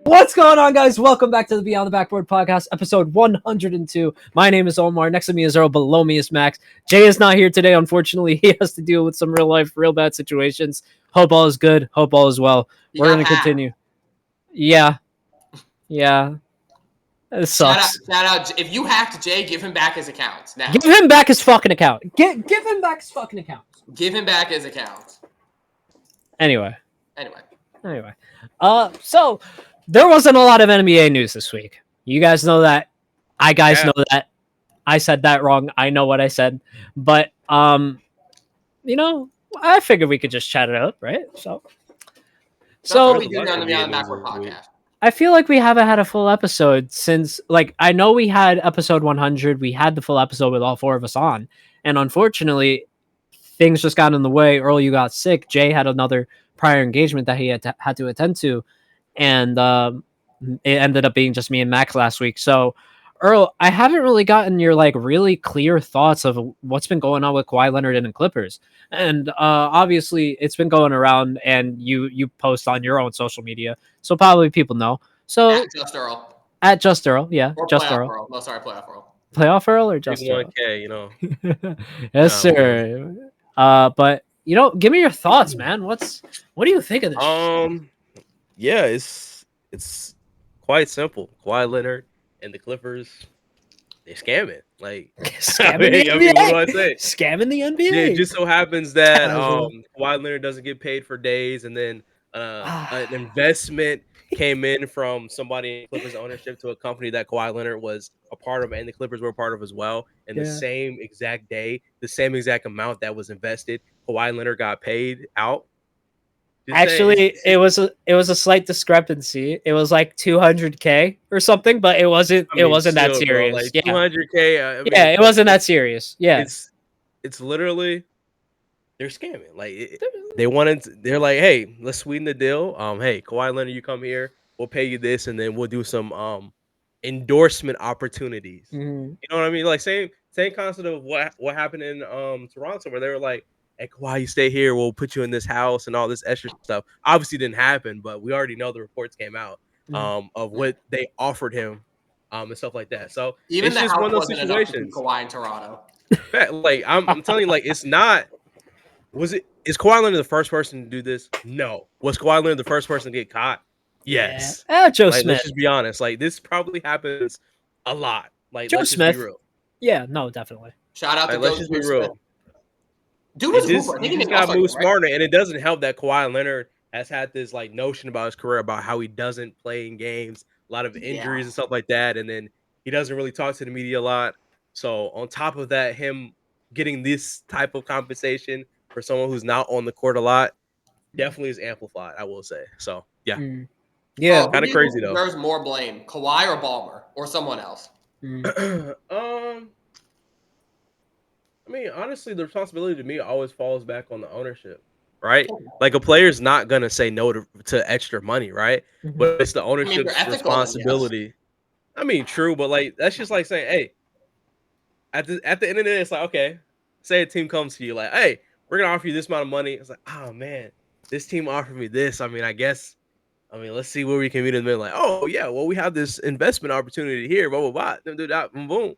What's going on, guys? Welcome back to the Beyond the Backboard Podcast, episode 102. My name is Omar. Next to me is Earl. Below me is Max. Jay is not here today. Unfortunately, he has to deal with some real life, real bad situations. Hope all is good. Hope all is well. We're going to continue. Yeah. It sucks. Shout out. If you hacked Jay, give him back his account. Now. Give him back his fucking account. Give him back his fucking account. Give him back his account. Anyway. Anyway. So there wasn't a lot of NBA news this week. You guys know that. I know that. I said that wrong. I know what I said. But I figured we could just chat it up, right? So what we do on the Beyond the Backboard podcast. I feel like we haven't had a full episode since, I know we had episode 100. We had the full episode with all four of us on. And unfortunately, things just got in the way. Earl, you got sick. Jay had another prior engagement that he had to attend to. And it ended up being just me and Max last week. So, Earl, I haven't really gotten your, really clear thoughts of what's been going on with Kawhi Leonard and the Clippers. And obviously, it's been going around, and you post on your own social media. So probably people know. So At Just Earl. At Just Earl, yeah. Or Just Playoff Earl. Earl. No, sorry, Playoff Earl. Playoff Earl or Just Earl? 1K, Yes, sir. But, give me your thoughts, man. What do you think of this? Yeah, it's quite simple. Kawhi Leonard and the Clippers, they're scamming. Scamming the NBA. What do I say? Scamming the NBA. Yeah, it just so happens that Kawhi Leonard doesn't get paid for days, and then an investment came in from somebody in Clippers ownership to a company that Kawhi Leonard was a part of, and the Clippers were a part of as well. And the same exact day, the same exact amount that was invested, Kawhi Leonard got paid out. Actually, it was a slight discrepancy. It was like $200K or something, but it wasn't that serious. Bro, like $200K. It wasn't that serious. Yeah, it's literally they're scamming. They're like, hey, let's sweeten the deal. Hey, Kawhi Leonard, you come here, we'll pay you this, and then we'll do some endorsement opportunities. Mm-hmm. You know what I mean? Like same concept of what happened in Toronto, where they were like, hey, Kawhi, you stay here, we'll put you in this house and all this extra stuff. Obviously didn't happen, but we already know the reports came out of what they offered him and stuff like that. So even it's just one of those situations. Kawhi in Toronto. I'm telling you, it's not. Is Kawhi Leonard the first person to do this? No. Was Kawhi Leonard the first person to get caught? Yes. Yeah. Joe Smith. Let's just be honest. This probably happens a lot. Joe Smith. Be real. Yeah, no, definitely. Shout out to let's just be real. Smith. Dude was just got to move smarter, and it doesn't help that Kawhi Leonard has had this notion about his career about how he doesn't play in games, a lot of injuries and stuff like that, and then he doesn't really talk to the media a lot. So on top of that, him getting this type of compensation for someone who's not on the court a lot definitely is amplified, I will say. So yeah, kind of crazy though. There's more blame, Kawhi or Ballmer or someone else. I mean, honestly, the responsibility to me always falls back on the ownership, right? Like a player's not gonna say no to extra money, right? Mm-hmm. But it's the ownership's responsibility. I mean, true, but that's just like saying, hey, at the end of the day, it's like, okay, say a team comes to you like, hey, we're gonna offer you this amount of money. It's like, oh man, this team offered me this. I mean, let's see where we can meet in the middle. Like, oh yeah, well, we have this investment opportunity here, blah blah blah, boom.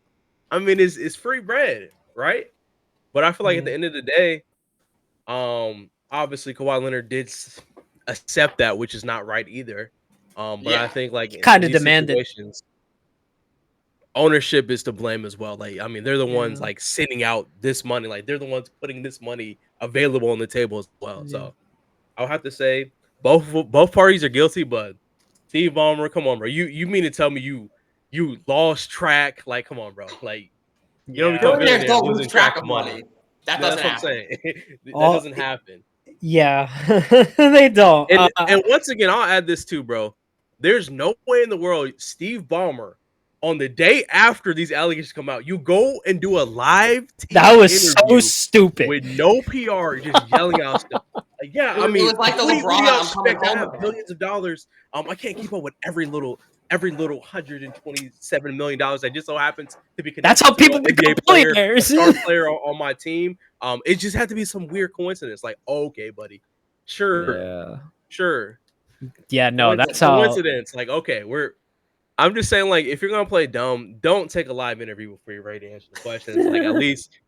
I mean, it's free bread, right? But I feel like at the end of the day, obviously Kawhi Leonard did accept that, which is not right either. But I think kind of demanded. Ownership is to blame as well. They're the ones sending out this money. They're the ones putting this money available on the table as well. Yeah. So I'll have to say both parties are guilty. But Steve Ballmer, come on, bro. You mean to tell me you lost track? Come on, bro. You don't become millionaire losing track of money. That doesn't happen. That's what I'm saying. That doesn't happen. Yeah, they don't. And once again, I'll add this too, bro. There's no way in the world Steve Ballmer, on the day after these allegations come out, you go and do a live TV that was so stupid with no PR, just yelling out stuff. It was like the LeBron, I'm coming home. Billions of dollars. I can't keep up with every little $127 million that just so happens to be connected. That's how people become billionaires. Star player on my team. It just had to be some weird coincidence. Okay, buddy. Sure. Yeah, no, that's coincidence. Like, okay, I'm just saying, like, if you're gonna play dumb, don't take a live interview before you're ready to answer the questions. Like, at least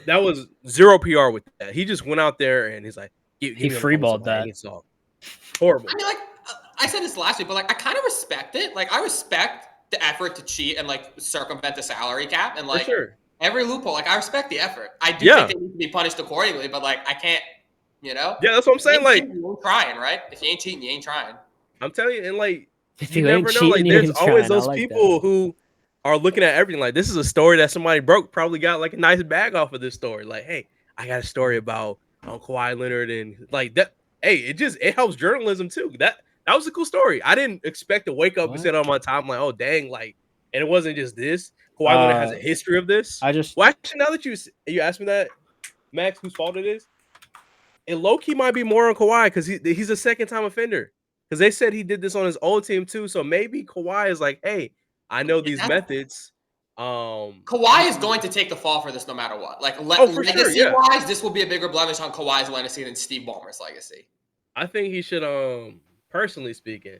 that was zero PR with that. He just went out there and he's like, give he freeballed that. Horrible. I mean, like, I said this last week, but like, I kind of respect it. Like, I respect the effort to cheat and like circumvent the salary cap and like every loophole. Like, I respect the effort. I do think they need to be punished accordingly, but like, I can't, you know. Yeah, that's what I'm saying. Like, you ain't trying, right? If you ain't cheating, you ain't trying. I'm telling you, and like, you never know. Like, there's always those people who are looking at everything. Like, this is a story that somebody broke, probably got like a nice bag off of this story. Like, hey, I got a story about Kawhi Leonard and like that. Hey, it helps journalism too. That was a cool story. I didn't expect to wake up and sit on my time like, oh dang, like, and it wasn't just this. Kawhi Leonard has a history of this. Well, actually, now that you asked me that, Max, whose fault it is, it low key might be more on Kawhi because he's a second time offender. Because they said he did this on his old team too, so maybe Kawhi is like, hey, I know these methods. Kawhi is going to take the fall for this no matter what. Like, legacy-wise, this will be a bigger blemish on Kawhi's legacy than Steve Ballmer's legacy. I think he should, personally speaking,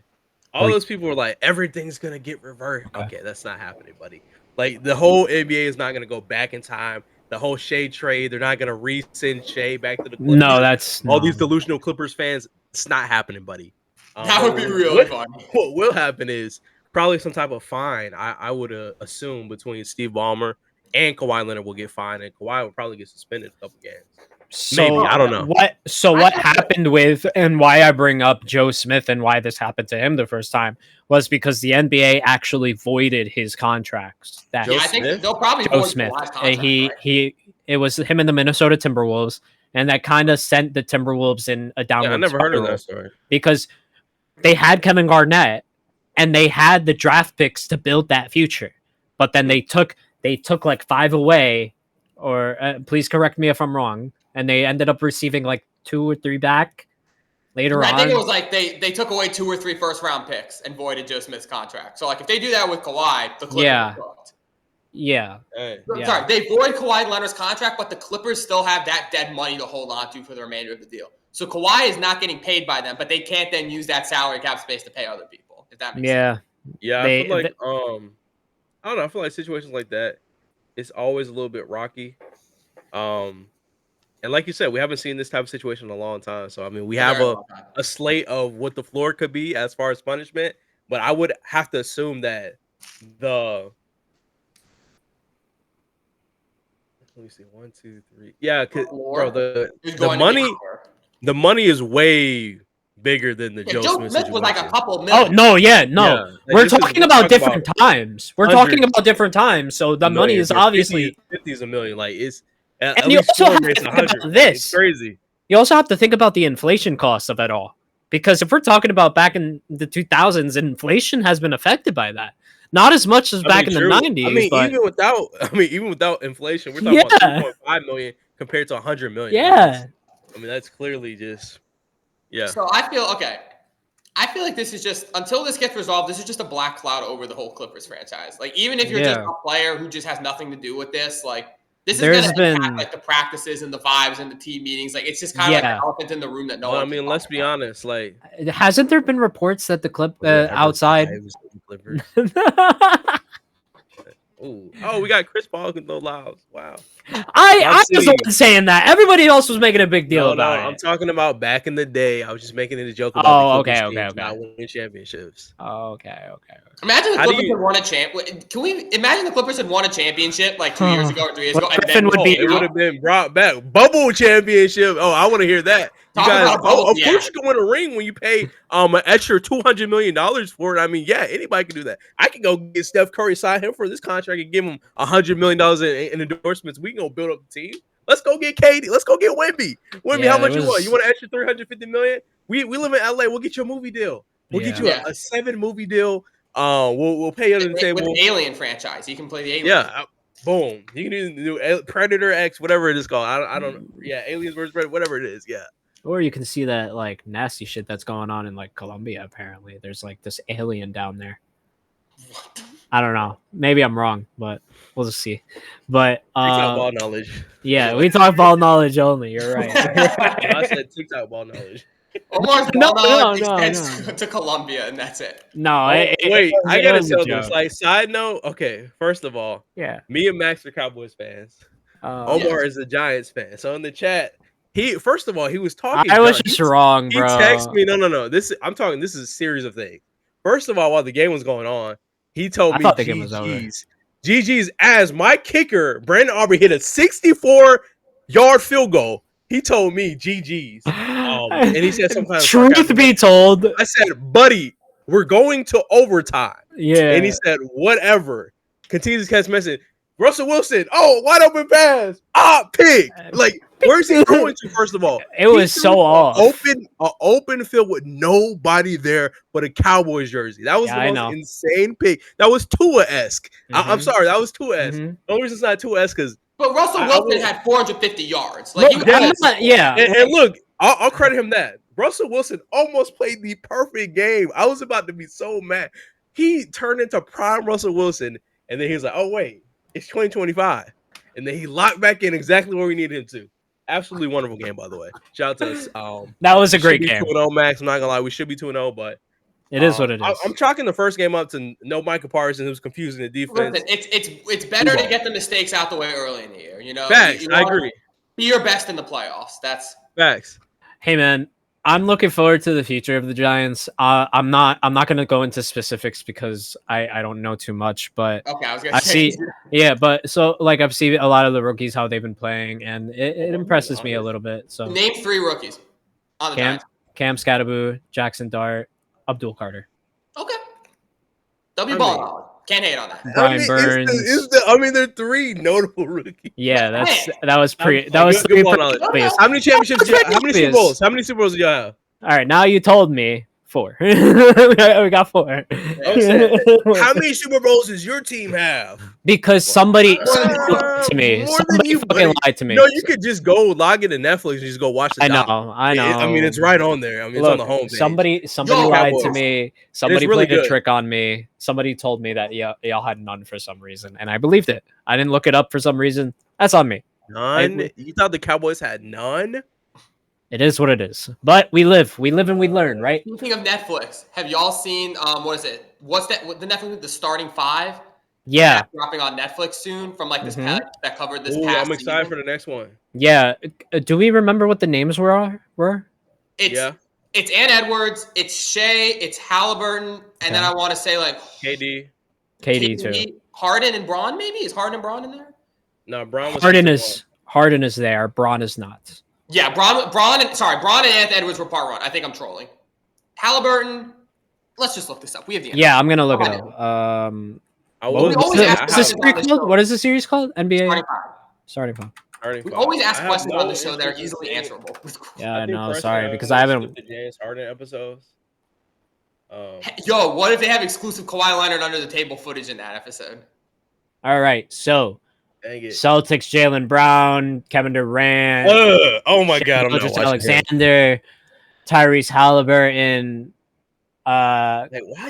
all those people were like, everything's gonna get reversed. Okay, that's not happening, buddy. Like, the whole NBA is not gonna go back in time. The whole Shea trade, they're not gonna resend Shea back to the Clippers. No, that's all these delusional Clippers fans. It's not happening, buddy. That would be really fun. What will happen is probably some type of fine. I would assume between Steve Ballmer and Kawhi Leonard will get fined, and Kawhi will probably get suspended a couple games. So, maybe, I don't know. What happened with, and why I bring up Joe Smith and why this happened to him the first time was because the NBA actually voided his contracts. I think they'll probably Joe Smith. It was him and the Minnesota Timberwolves, and that kind of sent the Timberwolves in a downward. I never heard of that story because they had Kevin Garnett and they had the draft picks to build that future, but then they took like 5 away, or please correct me if I'm wrong. And they ended up receiving like 2 or 3 back later on. I think it was like they took away 2 or 3 first-round picks and voided Joe Smith's contract. So like if they do that with Kawhi, the Clippers are fucked. Yeah. Sorry, they void Kawhi Leonard's contract, but the Clippers still have that dead money to hold on to for the remainder of the deal. So Kawhi is not getting paid by them, but they can't then use that salary cap space to pay other people. If that makes sense. Yeah. I feel like I don't know. I feel like situations like that, it's always a little bit rocky. And like you said, we haven't seen this type of situation in a long time. So, I mean, we have a slate of what the floor could be as far as punishment. But I would have to assume that let me see, 1, 2, 3. Yeah, bro, the money is way bigger than the Joe Smith was like a couple million. Oh, no, no. We're talking about different times. We're talking about different times. So the money is obviously 50 is a million. Like, it's and you also have to think about this. It's crazy. You also have to think about the inflation costs of it all. Because if we're talking about back in the 2000s, inflation has been affected by that. Not as much as back in the 90s. I mean, even without inflation, we're talking about 2.5 million compared to 100 million. Yeah. I mean, that's clearly just So I feel like this is just, until this gets resolved, this is just a black cloud over the whole Clippers franchise. Like, even if you're just a player who just has nothing to do with this, like, this is going to impact like the practices and the vibes and the team meetings. Like, it's just kind of like an elephant in the room that no one. I mean, let's be honest. Like, hasn't there been reports that the outside? Oh, we got Chris Paul can throw lobs. Wow. I was the one saying that. Everybody else was making a big deal about it. I'm talking about back in the day. I was just making it a joke about okay. Not winning championships. Okay. Imagine the Clippers had won a champ. Can we imagine the Clippers had won a championship like 2 years ago or 3 years ago? It would have been brought back. Bubble championship. Oh, I want to hear that. You guys, of course you can win a ring when you pay an extra $200 million for it. I mean, yeah, anybody can do that. I can go get Steph Curry, sign him for this contract, and give him $100 million in endorsements. We can go build up the team. Let's go get KD. Let's go get Wemby. How much you want? You want an extra $350 million? We live in LA. We'll get you a movie deal. We'll get you a 7 movie deal. We'll pay you under the table with the Alien franchise. You can play the Alien. Yeah. Boom. You can do Predator X, whatever it is called. I don't know. Yeah, Aliens versus Predator, whatever it is. Yeah. Or you can see that like nasty shit that's going on in like Colombia. Apparently, there's like this alien down there. I don't know. Maybe I'm wrong, but we'll just see. But TikTok ball knowledge. Yeah, we talk ball knowledge only. You're right. I said TikTok ball knowledge. Omar's no, to Columbia, and that's it. No, wait, I gotta tell this. Like, side note, okay, first of all, me and Max are Cowboys fans. Omar is a Giants fan. So in the chat, he was talking. I was just wrong, bro. He texted me, no. This is a series of things. First of all, while the game was going on, he told me GG's as my kicker, Brandon Aubrey, hit a 64-yard field goal. He told me GG's. And he said some kind of truth be told. I said, buddy, we're going to overtime. Yeah. And he said, whatever. Continues to catch message. Russell Wilson, wide open pass. Pick. Like, where's he going to, first of all? It was so off. Open field with nobody there but a Cowboys jersey. That was the most insane pick. That was Tua-esque. Mm-hmm. I'm sorry, that was Tua-esque. Mm-hmm. The only reason it's not Tua-esque because but Russell Wilson had 450 yards. Like, and look, I'll credit him that. Russell Wilson almost played the perfect game. I was about to be so mad. He turned into prime Russell Wilson, and then he was like, oh, wait, it's 2025. And then he locked back in exactly where we needed him to. Absolutely wonderful game, by the way. Shout out to us. That was a great game. 2-0, Max. I'm not going to lie. We should be 2-0, but it is what it is. I'm chalking the first game up to no Micah Parsons. It was confusing the defense. Listen, it's better to get the mistakes out the way early in the year. You know, facts. I agree. Be your best in the playoffs. That's facts. Hey, man, I'm looking forward to the future of the Giants. I'm not going to go into specifics because I don't know too much, but okay, I was going to say. But so like I've seen a lot of the rookies how they've been playing, and it impresses me a little bit. So name 3 rookies on the Giants. Cam Scatteraboo, Jackson Dart, Abdul Carter. Okay. W ball. Can't hate on that. Brian Burns. They're 3 notable rookies. Yeah, that was pretty. That was 3 pretty. How many championships? How many Super Bowls? How many Super Bowls do y'all have? All right, now you told me 4. we got 4. How many Super Bowls does your team have? Because somebody lied to me. Somebody fucking lied to me. No, you could just go log into Netflix and just go watch the I know. I mean, it's right on there. I mean, it's on the home page. Somebody lied to me. Somebody played a trick on me. Somebody told me that y'all had none for some reason, and I believed it. I didn't look it up for some reason. That's on me. None? You thought the Cowboys had none? It is what it is. But we live and we learn, right? Speaking of Netflix, have y'all seen what is it? What's that? The Netflix, the starting 5? Yeah, dropping on Netflix soon from like this that covered this. Past I'm excited season. for the next one. Yeah, do we remember what the names were? It's Ann Edwards, it's Shea, it's Halliburton, and then I want to say like KD too. Harden and Braun, maybe is Harden and Braun in there? No, Braun was Harden is there. Braun is not. Yeah, Braun and Anthony Edwards were part 1. I think I'm trolling. Halliburton. Let's just look this up. We have the answer. Yeah, I'm gonna look it up. What is the series called? NBA Starting 5. We always ask questions on the show that are easily answerable. Yeah, I know. Sorry, because I haven't. The James Harden episodes. Yo, what if they have exclusive Kawhi Leonard under the table footage in that episode? All right, so Celtics, Jaylen Brown, Kevin Durant. Oh my God, I'm not watching Alexander, Tyrese Halliburton,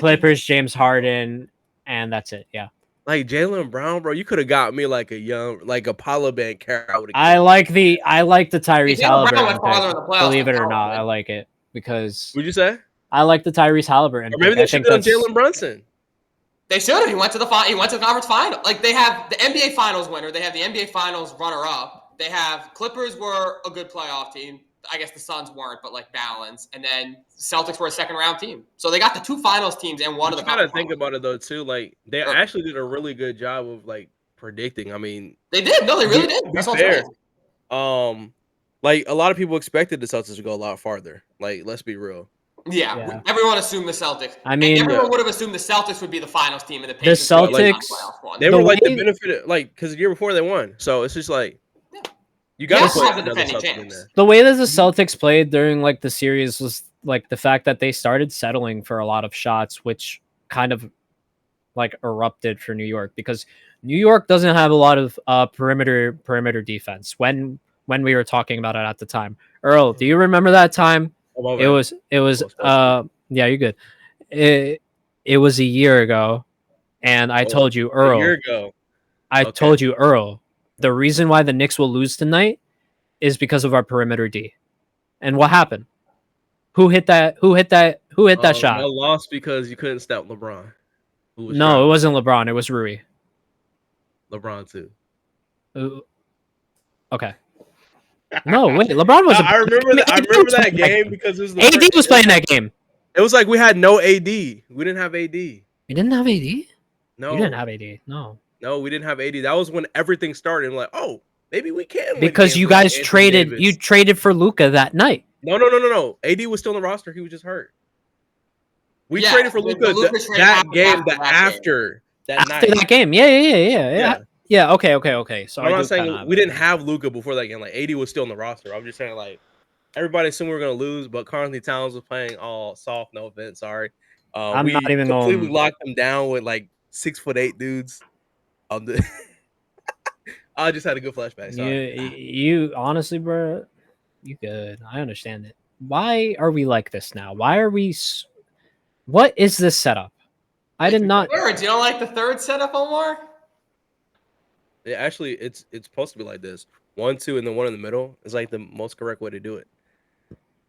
Clippers, James Harden, and that's it. Yeah. Like Jaylen Brown, bro, you could have got me like a Paolo Banchero. I like the Tyrese Halliburton pick, believe it or not. I like it because. What'd you say? I like the Tyrese Halliburton. Or maybe they should have done Jalen Brunson. They should have. He went to the conference final. Like they have the NBA Finals winner. They have the NBA Finals runner-up. They have Clippers were a good playoff team. I guess the Suns weren't, but like balance. And then Celtics were a second-round team. So they got the 2 finals teams and one of the. You gotta think about it though too. Like they actually did a really good job of like predicting. I mean, they did. No, they really did. That's fair. Like a lot of people expected the Celtics to go a lot farther. Like let's be real. Yeah. Everyone assumed the Celtics. I mean, everyone would have assumed the Celtics would be the finals team, and the Celtics. They were like the benefit, like because the year before they won. So it's just like you got to put another Celtics in there. The way that the Celtics played during like the series was like the fact that they started settling for a lot of shots, which kind of like erupted for New York because New York doesn't have a lot of perimeter defense. When we were talking about it at the time, Earl, do you remember that time? It was yeah, you're good. It was a year ago, and I told you, Earl. A year ago. I told you, Earl. The reason why the Knicks will lose tonight is because of our perimeter D. And what happened? Who hit that shot? I lost because you couldn't stop LeBron. No, it wasn't LeBron. It was Rui. LeBron too. Okay. No, wait. LeBron was. I remember that game because it was AD was playing that game. It was like we had no AD. We didn't have AD. We didn't have AD. No, you didn't have AD. No, we didn't have AD. That was when everything started. I'm like, oh, maybe we can. Because you guys traded. You traded for Luka that night. No. AD was still in the roster. He was just hurt. We traded for Luka that game. After that game. Yeah. Okay. So I'm not saying we didn't have Luka before that game. Like AD was still in the roster. I'm just saying like everybody assumed we were gonna lose, but Carnley Towns was playing all soft. No offense, sorry. I'm not even completely locked them down with like 6'8" dudes. I just had a good flashback. Sorry. You honestly, bro, you good. I understand it. Why are we like this now? Why are we? What is this setup? I did not. Thirds. You don't like the third setup, Omar? Yeah, actually, it's supposed to be like this: 1, 2, and then 1 in the middle is like the most correct way to do it.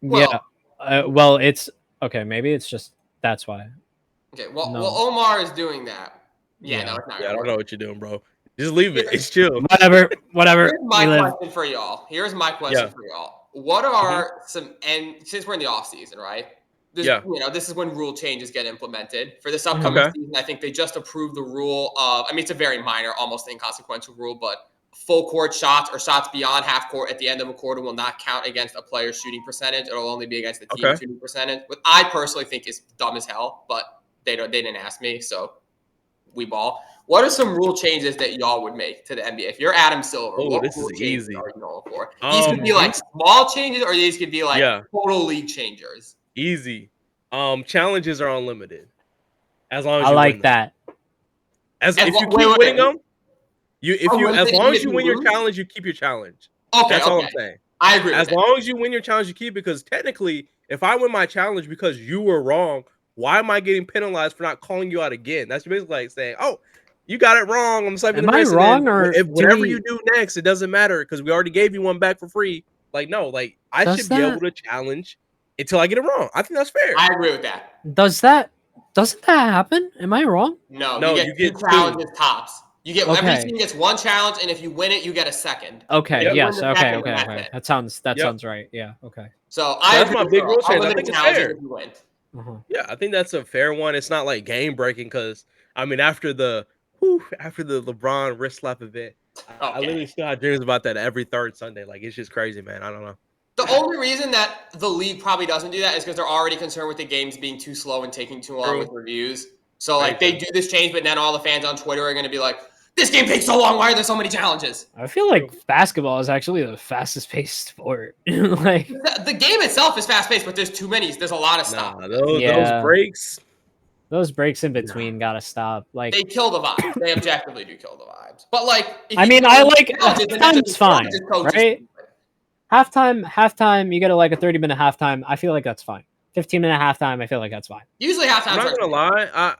Well, it's okay. Maybe it's just that's why. Okay. Well, Omar is doing that. Yeah. No, it's not. Yeah, I don't know what you're doing, bro. Just leave it. It's chill. Whatever. Here's my question for y'all. What are some, and since we're in the off season, right? This is when rule changes get implemented for this upcoming season. I think they just approved the rule of. I mean, it's a very minor, almost inconsequential rule, but full court shots or shots beyond half court at the end of a quarter will not count against a player's shooting percentage. It'll only be against the team's shooting percentage. What I personally think is dumb as hell, but they didn't ask me, so we ball. What are some rule changes that y'all would make to the NBA? If you're Adam Silver, what this rule is changes easy. are you going for? These could be like small changes, or these could be like total league changers. Easy. Challenges are unlimited. As long as I like that. If you keep winning them, as long as you win your challenge, you keep your challenge. Okay, that's all I'm saying. I agree. As long as you win your challenge, you keep, because technically, if I win my challenge because you were wrong, why am I getting penalized for not calling you out again? That's basically like saying, "Oh, you got it wrong. I'm cyping the rest." Am I wrong, or whatever you do next, it doesn't matter because we already gave you one back for free. Like, no, like I should be able to challenge until I get it wrong. I think that's fair. I agree with that. Doesn't that happen? Am I wrong? No, you get 2 challenges tops. You get every team gets 1 challenge, and if you win it, you get a second. Okay. Yes. Okay. That sounds right. Yeah. Okay. So that's my big rule change. I think it's fair. If you win. Yeah, I think that's a fair one. It's not like game breaking because I mean after the LeBron wrist slap event, I literally still have dreams about that every third Sunday. Like it's just crazy, man. I don't know. The only reason that the league probably doesn't do that is because they're already concerned with the games being too slow and taking too long with reviews. So like they do this change, but then all the fans on Twitter are going to be like, "This game takes so long. Why are there so many challenges?" I feel like basketball is actually the fastest paced sport. Like the game itself is fast paced, but there's too many. There's a lot of stuff. Those breaks in between gotta stop. Like they kill the vibe. They objectively do kill the vibes. But like, I mean, I like halftime's fine, right? Halftime, you get like a 30-minute halftime. I feel like that's fine. 15-minute halftime, I feel like that's fine. Usually halftime. I'm not gonna lie.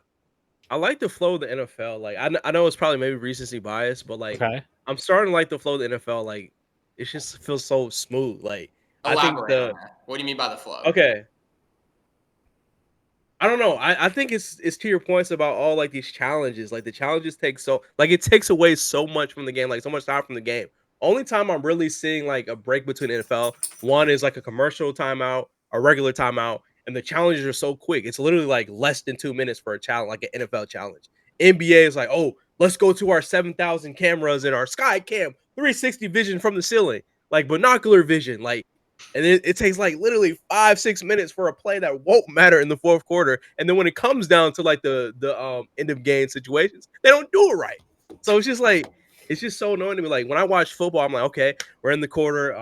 I like the flow of the NFL. Like I know it's probably maybe recency bias, but like I'm starting to like the flow of the NFL. Like it just feels so smooth. Like elaborate on that. What do you mean by the flow? Okay. I don't know. I think it's to your points about all like these challenges. Like the challenges it takes away so much from the game, like so much time from the game. Only time I'm really seeing like a break between NFL, one is like a commercial timeout, a regular timeout, and the challenges are so quick. It's literally like less than 2 minutes for a challenge, like an NFL challenge. NBA is like, oh, let's go to our 7,000 cameras and our sky cam 360 vision from the ceiling, like binocular vision, like. And it takes like literally 5-6 minutes for a play that won't matter in the fourth quarter. And then when it comes down to like the end of game situations, they don't do it right. So it's just like it's just so annoying to me. Like when I watch football, I'm like, okay, we're in the quarter.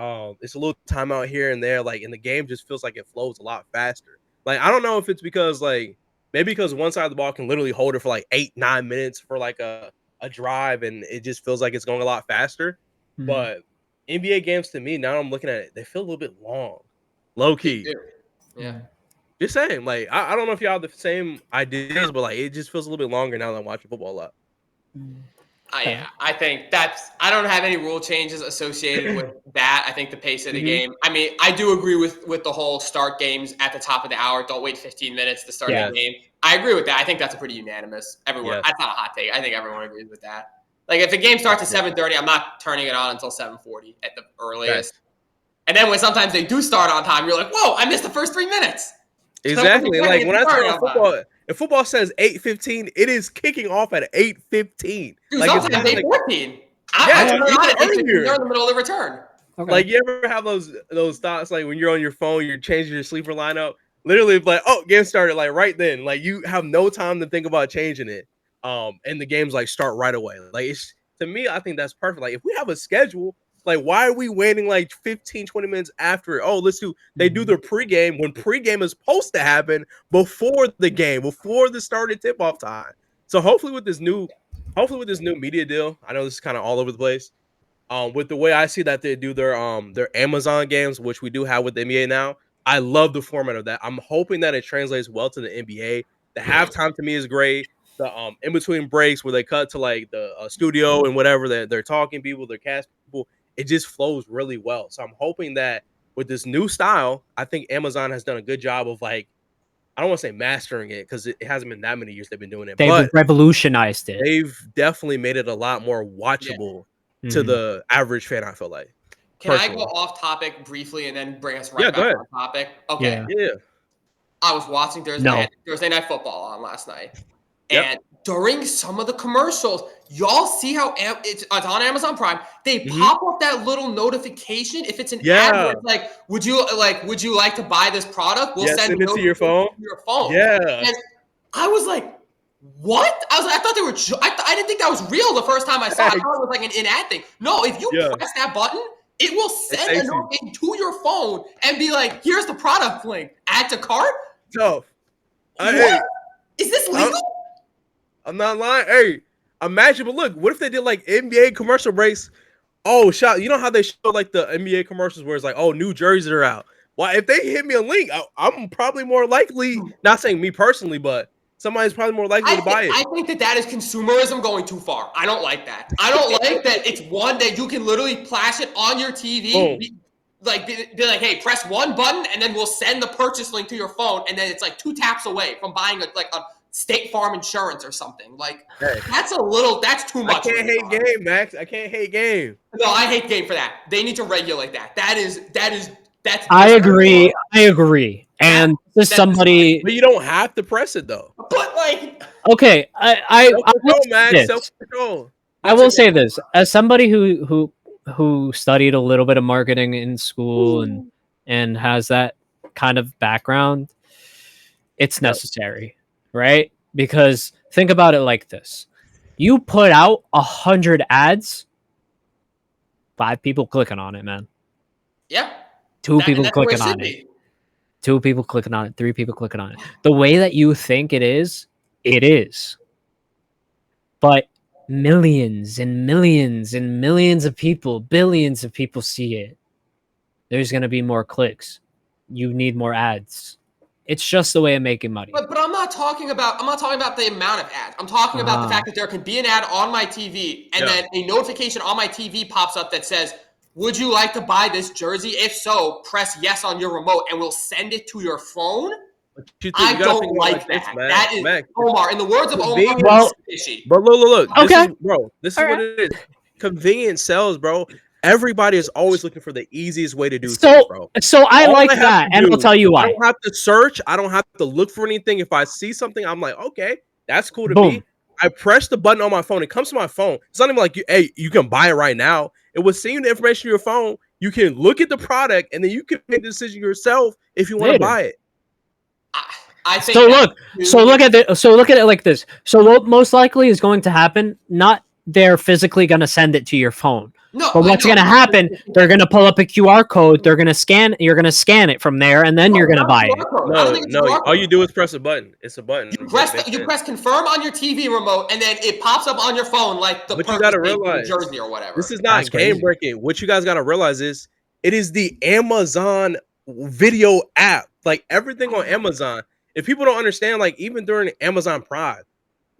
It's a little timeout here and there. Like, and the game just feels like it flows a lot faster. Like I don't know if it's because like maybe because one side of the ball can literally hold it for like 8-9 minutes for like a drive, and it just feels like it's going a lot faster. Mm-hmm. But NBA games to me, now I'm looking at it, they feel a little bit long. Low key. Yeah. Just saying, like, I don't know if y'all have the same ideas, but like it just feels a little bit longer now that I'm watching football a lot. Yeah, I think I don't have any rule changes associated with that. I think the pace of the game. I mean, I do agree with the whole start games at the top of the hour. Don't wait 15 minutes to start the game. I agree with that. I think that's a pretty unanimous everywhere. That's not a hot take. I think everyone agrees with that. Like if the game starts at 7:30, I'm not turning it on until 7:40 at the earliest. Right. And then when sometimes they do start on time, you're like, whoa, I missed the first 3 minutes. Exactly. Like when I turn on football, if football says 8:15, it is kicking off at 8:15. Dude, like sometimes 8:14. I turn it on at 8:15. They're in the middle of the return. Okay. Like you ever have those thoughts like when you're on your phone, you're changing your sleeper lineup. Literally, like, oh, game started like right then. Like you have no time to think about changing it. And the games like start right away. Like it's to me, I think that's perfect. Like if we have a schedule, like why are we waiting like 15, 20 minutes after? Oh, they do their pregame when pregame is supposed to happen before the game, before the started tip-off time. So hopefully with this new media deal, I know this is kind of all over the place. With the way I see that they do their Amazon games, which we do have with the NBA now, I love the format of that. I'm hoping that it translates well to the NBA. The halftime to me is great. The in between breaks where they cut to like the studio and whatever they're talking people, their cast people, it just flows really well. So I'm hoping that with this new style, I think Amazon has done a good job of like, I don't want to say mastering it because it hasn't been that many years they've been doing it. They've revolutionized it. They've definitely made it a lot more watchable to the average fan, I feel like. Can I go off topic briefly and then bring us back on topic? Okay. Yeah. I was watching Thursday Night Football on last night. And during some of the commercials, y'all see how it's on Amazon Prime. They pop up that little notification if it's an ad where it's like, would you like to buy this product? We'll send it to your phone. Yeah. And I was like, what? I thought they were. I didn't think that was real the first time I saw it. I thought it was like an in-ad thing. No, if you press that button, it will send a notification to your phone and be like, here's the product link. Add to cart. Tough. Is this legal? I'm not lying. Hey, imagine, but look, what if they did like NBA commercial breaks? Oh, shot. You know how they show like the NBA commercials where it's like, oh, new jerseys are out. Well, if they hit me a link, I'm probably more likely, not saying me personally, but somebody's probably more likely to buy it. I think that is consumerism going too far. I don't like that. I don't like that it's one that you can literally flash it on your TV. Boom. Be like, hey, press one button, and then we'll send the purchase link to your phone, and then it's like 2 taps away from buying a State Farm insurance or something. Like, that's too much. I can't hate game, Max. I can't hate game. No, I hate game for that. They need to regulate that. That's I agree. And this somebody, but you don't have to press it though. But like, okay, I will say this as somebody who studied a little bit of marketing in school and has that kind of background. It's necessary, right? Because think about it like this: you put out 100 ads, 5 people clicking on it, man. Yeah. 2 people clicking on it. 2 people clicking on it. 3 people clicking on it. The way that you think it is. But millions and millions and millions of people, billions of people see it. There's going to be more clicks. You need more ads. It's just the way of making money. But I'm not talking about the amount of ads. I'm talking about the fact that there can be an ad on my TV and then a notification on my TV pops up that says, would you like to buy this jersey? If so, press yes on your remote and we'll send it to your phone. I don't like that. That is Omar. In the words of Omar, fishy. But look. Okay. This is what it is. Convenience sells, bro. Everybody is always looking for the easiest way to do things, bro. So I like that, and I'll tell you why. I don't have to search. I don't have to look for anything. If I see something, I'm like, okay, that's cool to me. I press the button on my phone. It comes to my phone. It's not even like, you can buy it right now. It will send you the information on your phone. You can look at the product, and then you can make the decision yourself if you want to buy it. I think so look at it like this. So what most likely is going to happen, not they're physically going to send it to your phone. No, but what's going to happen, they're going to pull up a QR code, you're going to scan it from there, and then you're going to buy it. No, all you do is press a button. It's a button. You press confirm on your TV remote, and then it pops up on your phone like the but you gotta realize, jersey or whatever. This is not game breaking. What you guys got to realize is it is the Amazon video app. Like everything on Amazon. If people don't understand, like even during Amazon Prime,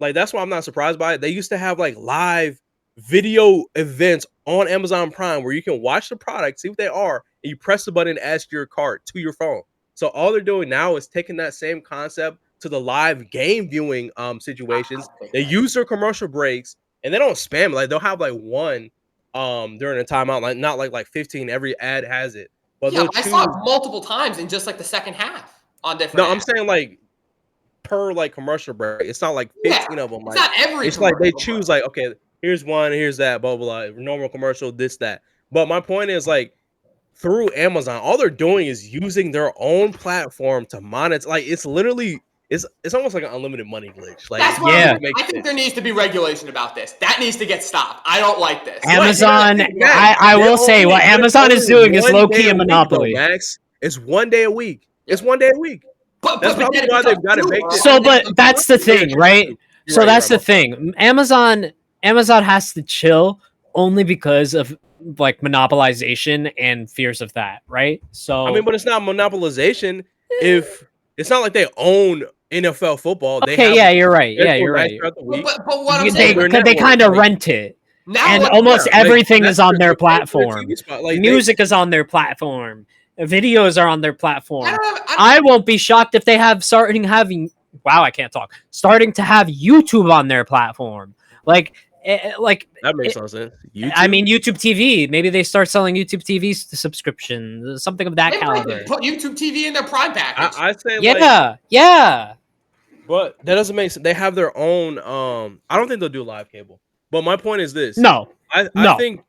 like that's why I'm not surprised by it. They used to have like live video events on Amazon Prime where you can watch the product, see what they are, and you press the button and add your cart to your phone. So all they're doing now is taking that same concept to the live game viewing situations. They use their commercial breaks and they don't spam. Like they'll have like one during a timeout, like not like 15. Every ad has it. But yeah, I saw it multiple times in just like the second half on different. No, I'm saying like per like commercial break. It's not like 15 of them. It's like, not every. It's like they choose like, okay, here's one, here's that, blah blah blah. Normal commercial, this that. But my point is like through Amazon, all they're doing is using their own platform to monetize. Like it's literally. It's almost like an unlimited money glitch. Like, I think there needs to be regulation about this. That needs to get stopped. I don't like this. Amazon, I will say what Amazon is doing is low-key a monopoly. Max, it's 1 day a week. It's 1 day a week. That's probably why they've got to make it. So, but that's the thing, right? So that's the thing. Amazon has to chill only because of like monopolization and fears of that, right? So I mean, but it's not monopolization if it's not like they own NFL football. You're right. Yeah, you're right. But what I'm saying, they kind of rent it, and almost everything is on their platform. Music is on their platform. Videos are on their platform. I won't be shocked if they starting to have YouTube on their platform. Like that makes no sense. YouTube? I mean, YouTube TV. Maybe they start selling YouTube TV subscriptions, something of that caliber. Put YouTube TV in their Prime package. I say, yeah. But that doesn't make sense. They have their own. I don't think they'll do live cable. But my point is this. No. I think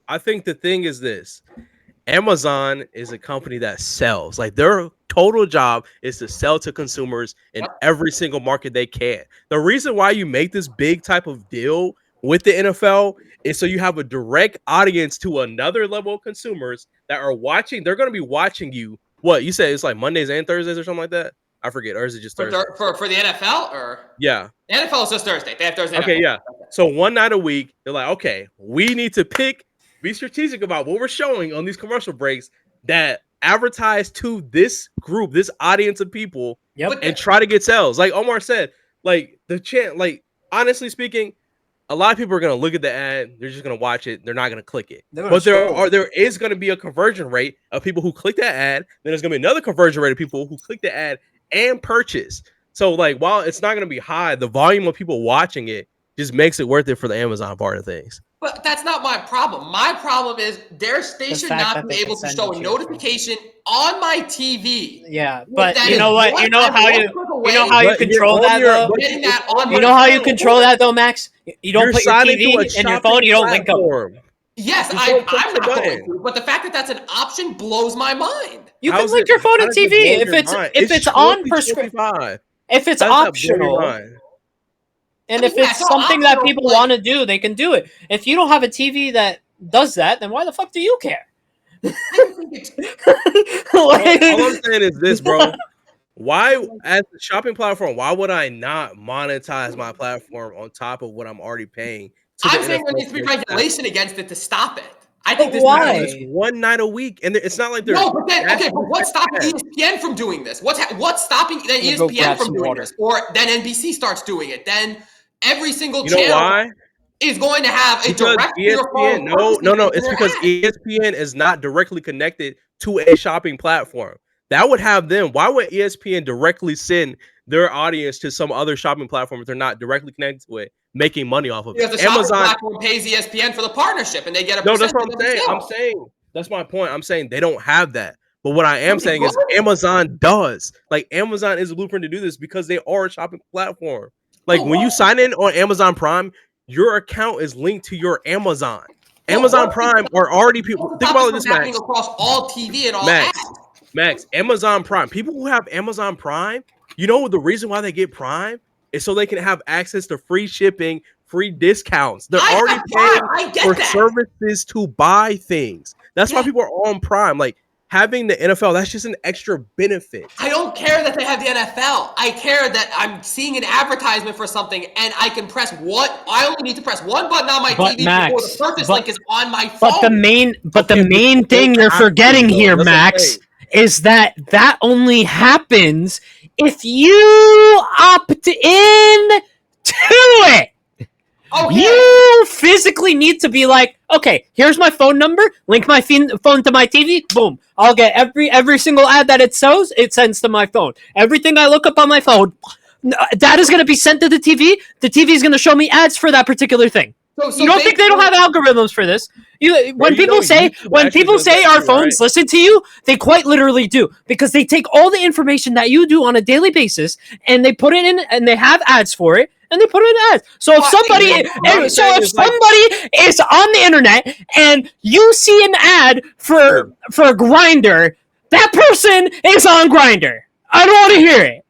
the thing is this. Amazon is a company that sells. Like their total job is to sell to consumers in every single market they can. The reason why you make this big type of deal with the NFL is so you have a direct audience to another level of consumers that are watching. They're going to be watching you. What you say? It's like Mondays and Thursdays or something like that. I forget. Or is it just Thursday? For the NFL or? Yeah. The NFL is just Thursday. They have Thursday. Okay, yeah. So one night a week, they're like, okay, we need to be strategic about what we're showing on these commercial breaks that advertise to this group, this audience of people, and try to get sales. Like Omar said, like honestly speaking, a lot of people are going to look at the ad. They're just going to watch it. They're not going to click it. But there is going to be a conversion rate of people who click that ad. Then there's going to be another conversion rate of people who click the ad and purchase. So like, while it's not going to be high, the volume of people watching it just makes it worth it for the Amazon part of things. But that's not my problem. My problem is they should not be able to show a notification on my TV. Yeah, but you know what? You know how you control that though? You know how you control that though, Max? You don't put your TV in your phone, you don't link up. Yes, I'm not going to, but the fact that that's an option blows my mind. You can link your phone and TV if it's on prescription. If it's optional. And if it's something that people want to do, they can do it. If you don't have a TV that does that, then why the fuck do you care? All I'm saying is this, bro. Why, as a shopping platform, why would I not monetize my platform on top of what I'm already paying? I'm saying there needs to be regulation against it to stop it. I think this is one night a week, and it's not like they're but what's stopping ESPN from doing this? What's stopping then ESPN from doing this? Or then NBC starts doing it? Then every single channel is going to have a direct ESPN. No. It's because ESPN is not directly connected to a shopping platform. That would have them. Why would ESPN directly send their audience to some other shopping platform if they're not directly connected to it, making money off of it? Because the Amazon platform pays ESPN for the partnership, and they get a no. That's what I'm saying. That's my point. I'm saying they don't have that. But what I am saying is Amazon does. Like Amazon is a blueprint to do this because they are a shopping platform. Like when you sign in on Amazon Prime, your account is linked to your Amazon. Amazon Prime are already people. Think about this, Max. Across all TV and all Max, Amazon Prime. People who have Amazon Prime, you know the reason why they get Prime is so they can have access to free shipping, free discounts. They're already paying for services to buy things. That's why people are on Prime. Like having the NFL, that's just an extra benefit. I don't care that they have the NFL. I care that I'm seeing an advertisement for something and I can press I only need to press one button on my TV before the purchase link is on my phone. But the main thing you're forgetting here, Max, is that only happens if you opt in to it. Okay. You physically need to be like, okay, here's my phone number, link my phone to my TV, boom. I'll get every single ad that it shows, it sends to my phone. Everything I look up on my phone, data's going to be sent to the TV. The TV is going to show me ads for that particular thing. So you don't think they don't have algorithms for this? When people say our phones listen to you, they quite literally do, because they take all the information that you do on a daily basis and they put it in and they have ads for it and they put it in ads. So if somebody is on the internet and you see an ad for Grindr, that person is on Grindr. I don't want to hear it.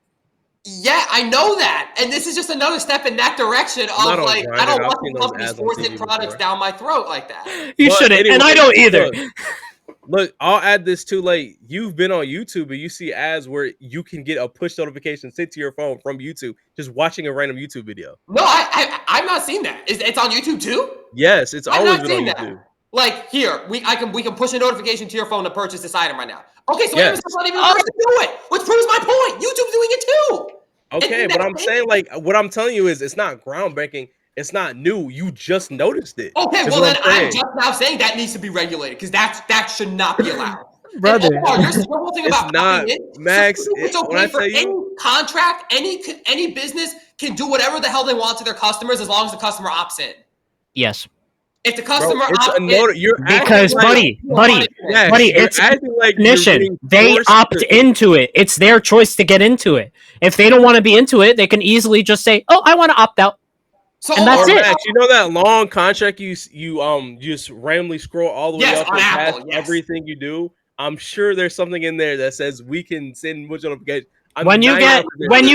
Yeah, I know that, and this is just another step in that direction of like, I don't want the companies forcing products down my throat like that. You shouldn't, anyway, and I don't either. Look, I'll add this too. Like, you've been on YouTube and you see ads where you can get a push notification sent to your phone from YouTube just watching a random YouTube video. No, I've not seen that. It's on YouTube too? Yes, it's always been on YouTube. That. Like, here, we can push a notification to your phone to purchase this item right now. Okay, so Amazon's not even supposed to do it, which proves my point. YouTube's doing it too. Okay, but I'm saying, like, what I'm telling you is it's not groundbreaking. It's not new. You just noticed it. Okay, well then I'm just now saying that needs to be regulated because that should not be allowed. Brother, your whole thing about not, Max. It's okay for any contract, any business can do whatever the hell they want to their customers as long as the customer opts in. Yes. If the customer opts in, because buddy, it's like ignition. They opt into it. It's their choice to get into it. If they don't want to be into it, they can easily just say, "Oh, I want to opt out." So, and that's it. Max, you know that long contract you just randomly scroll all the way up and past everything you do. I'm sure there's something in there that says we can send push notifications. When you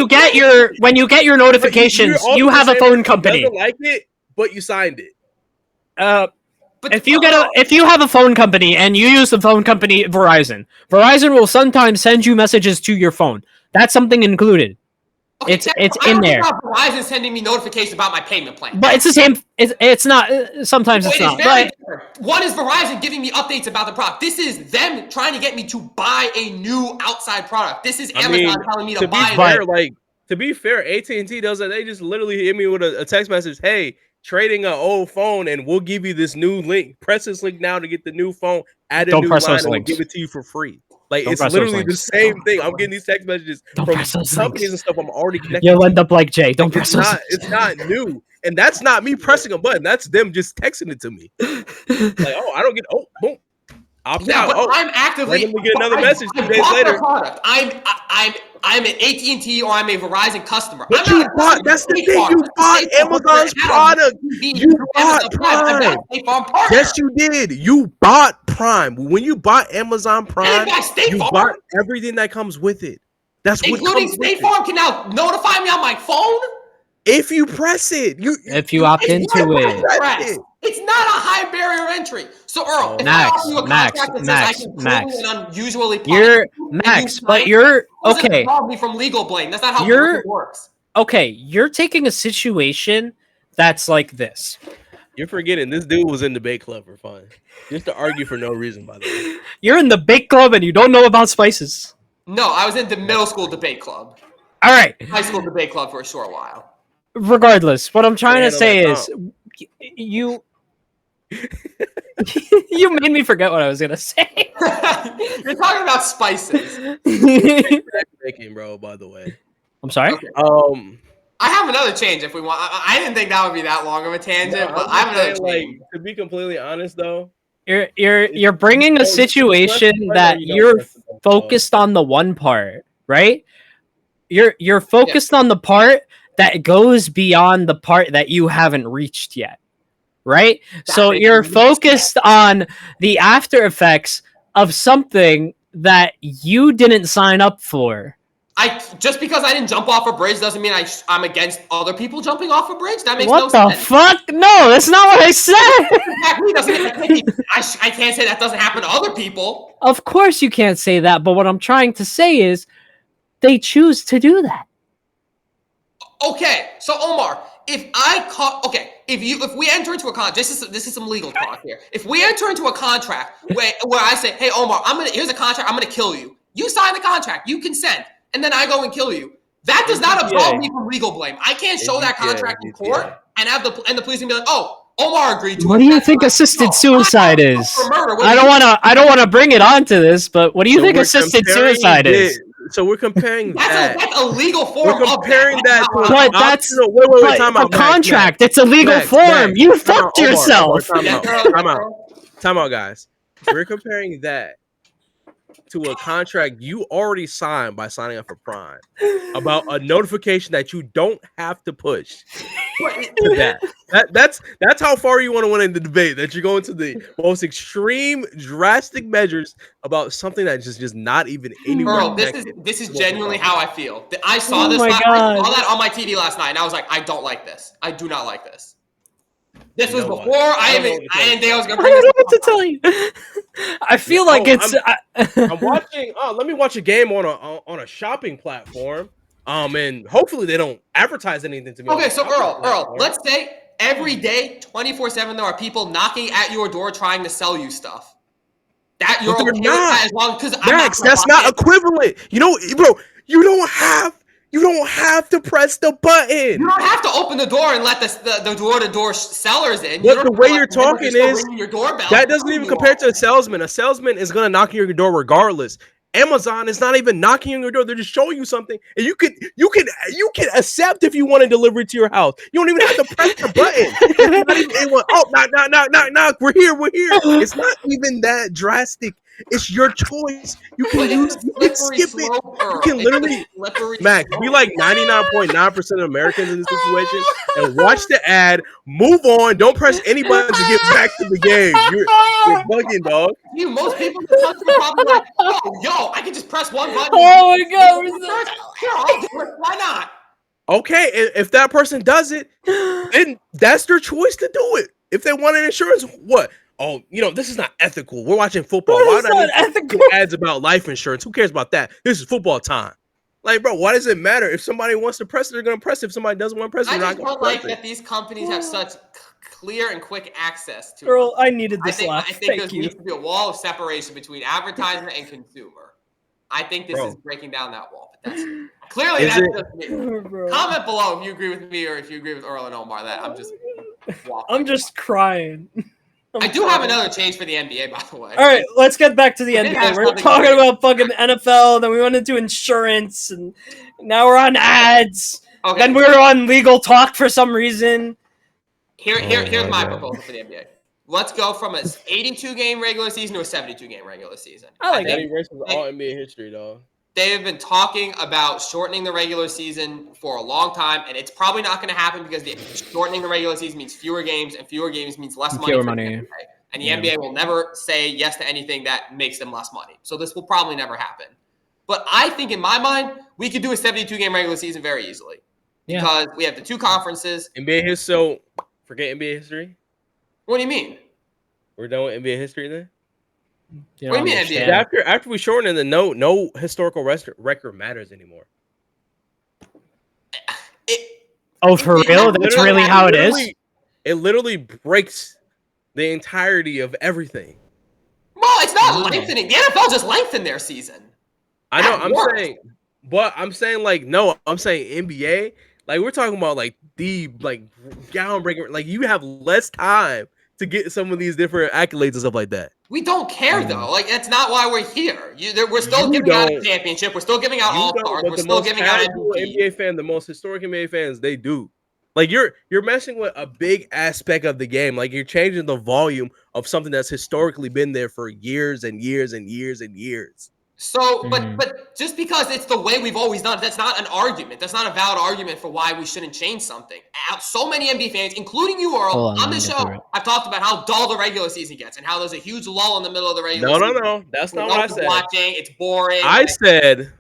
get your notifications, you have a phone company. Doesn't like it, but you signed it. If you have a phone company and you use the phone company Verizon will sometimes send you messages to your phone. That's something included. Okay, it's in there. Verizon sending me notifications about my payment plan. But it's the same. It's not. Sometimes it's not. But one is Verizon giving me updates about the product. This is them trying to get me to buy a new outside product. This is Amazon telling me to buy. To be fair, AT&T does that. They just literally hit me with a text message. Hey, trading an old phone, and we'll give you this new link. Press this link now to get the new phone. Add a new line, and we'll give it to you for free. Like, it's literally the same thing. I'm getting these text messages from companies and stuff I'm already connected. You'll end up like Jay. Don't press those links. It's not new. And that's not me pressing a button. That's them just texting it to me. Like, I don't get, boom. Opt out. But I'm actively get another message 2 days later. I'm an AT&T or I'm a Verizon customer. But that's the thing. You bought Amazon's product. You bought Prime. Yes, you did. You bought Prime. When you bought Amazon Prime, you bought everything that comes with it. That's what including State Farm can now notify me on my phone. If you press it, if you opt into it. It's not a high barrier entry. So Earl, Max, you're okay. Me from legal blame. That's not how it works. Okay, you're taking a situation that's like this. You're forgetting this dude was in the debate club for fun, just to argue for no reason. By the way, you're in the debate club and you don't know about spices. No, I was in the middle school debate club. All right, high school debate club for a short while. Regardless, what I'm trying to say is, you made me forget what I was gonna say. You're talking about spices. Making, bro. By the way, I'm sorry. Okay. I have another change if we want. I didn't think that would be that long of a tangent, but I have another change. To be completely honest, though, you're bringing a situation that you're focused on the one part, right? You're focused on the part that goes beyond the part that you haven't reached yet. Right? So you're focused on the after effects of something that you didn't sign up for. Just because I didn't jump off a bridge doesn't mean I'm against other people jumping off a bridge. That makes no sense. What the fuck? No, that's not what I said. I can't say that doesn't happen to other people. Of course you can't say that, but what I'm trying to say is they choose to do that. Okay, so Omar, if we enter into a contract, this is some legal talk here. If we enter into a contract where I say, hey Omar, here's a contract, I'm gonna kill you. You sign the contract, you consent, and then I go and kill you. That does not absolve me from legal blame. I can't show that contract in court. and the police can be like, oh, Omar agreed to it. What do you think assisted suicide is? I don't want to bring it onto this, but what do you think assisted suicide is? So we're comparing that. That's a legal form. We're comparing that to but that's a contract. It's a legal form. You fucked yourself. Time out, guys. We're comparing that to a contract you already signed by signing up for Prime about a notification that you don't have to push to that's how far you want to win in the debate, that you're going to the most extreme drastic measures about something that's just not even anywhere. Earl, this is genuinely how I feel. I saw I saw that on my TV last night and I was like, I don't like this. I do not like this. This was before I didn't think I was going to bring this up. I don't know what to tell you. I feel like I'm watching. Let me watch a game on a shopping platform. And hopefully they don't advertise anything to me. Okay, so Earl, let's say every day, 24/7, there are people knocking at your door trying to sell you stuff. That you're okay with that as long because Max, that's not equivalent. You know, bro, you don't have to press the button. You don't have to open the door and let the door-to-door sellers in. But the way you're talking is your doorbell. That doesn't even compare to a salesman. A salesman is gonna knock on your door regardless. Amazon is not even knocking on your door; they're just showing you something, and you can accept if you want to deliver it to your house. You don't even have to press the button. Knock. We're here. It's not even that drastic. It's your choice. You can skip it. You can literally, Max, be like 99.9% of Americans in this situation and watch the ad, move on, don't press any button to get back to the game. You're bugging, dog. Most people in the country are probably like, yo, I can just press one button. Oh my God. Here, I'll do it. Why not? Okay, if that person does it, then that's their choice to do it. If they want an insurance, what? Oh, this is not ethical. We're watching football. Why not ethical ads about life insurance? Who cares about that? This is football time. Like, bro, why does it matter? If somebody wants to press it, they're going to press it. If somebody doesn't want to press it, they're not going to press it. I just don't like that these companies have such clear and quick access to Earl, I needed this laugh. I think there needs to be a wall of separation between advertisement and consumer. I think this is breaking down that wall. But that's clearly that's just me. Comment below if you agree with me or if you agree with Earl and Omar. That I'm just crying. I do have another change for the NBA, by the way. All right, let's get back to the NBA. We're talking about fucking NFL, then we went into insurance, and now we're on ads. Okay. Then we're on legal talk for some reason. Here's my proposal for the NBA. Let's go from an 82-game regular season to a 72-game regular season. I like that. Race was all NBA history, though. They have been talking about shortening the regular season for a long time, and it's probably not going to happen because shortening the regular season means fewer games, and fewer games means less money. Fewer money. And the NBA will never say yes to anything that makes them less money. So this will probably never happen. But I think in my mind, we could do a 72-game regular season very easily because we have the two conferences. NBA history. So forget NBA history. What do you mean? We're done with NBA history then? What do you mean NBA? After we shorten it, no historical record matters anymore. For real? That's really how it is? It literally breaks the entirety of everything. Well, it's not lengthening. The NFL just lengthened their season. I know. I'm saying NBA. Like we're talking about like the groundbreaking. Like you have less time to get some of these different accolades and stuff like that. We don't care though. Like that's not why we're here. We're still giving out a championship. We're still giving out all-stars. We're still giving out MVP. NBA fan, the most historic NBA fans, they do. Like you're messing with a big aspect of the game. Like you're changing the volume of something that's historically been there for years and years and years and years. So, but just because it's the way we've always done it, that's not an argument. That's not a valid argument for why we shouldn't change something. So many NBA fans, including you, Earl, on this show, I've talked about how dull the regular season gets and how there's a huge lull in the middle of the regular season. No. That's not what I said. Watching, it's boring. I said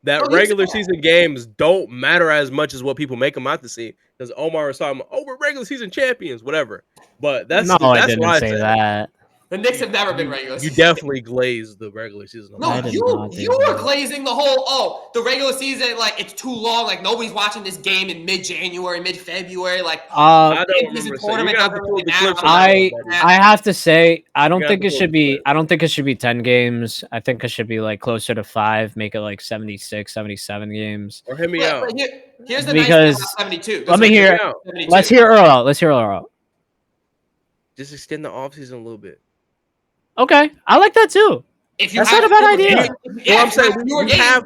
that regular season games don't matter as much as what people make them out to see. Because Omar was talking about, we're regular season champions, whatever. But that's I didn't say that. The Knicks have never been regular season. You definitely glazed the regular season. No, you were glazing the whole, the regular season, like, it's too long. Like, nobody's watching this game in mid-January, mid-February. Like, I don't remember. Tournament doesn't really matter. I have to say, I don't think it should be 10 games. I think it should be, like, closer to 5. Make it, like, 76, 77 games. Or hit me out. Here's the nice thing about 72. Let me hear. 72. Let's hear Earl. Just extend the offseason a little bit. Okay, I like that too. That's not a bad idea. I'm saying we have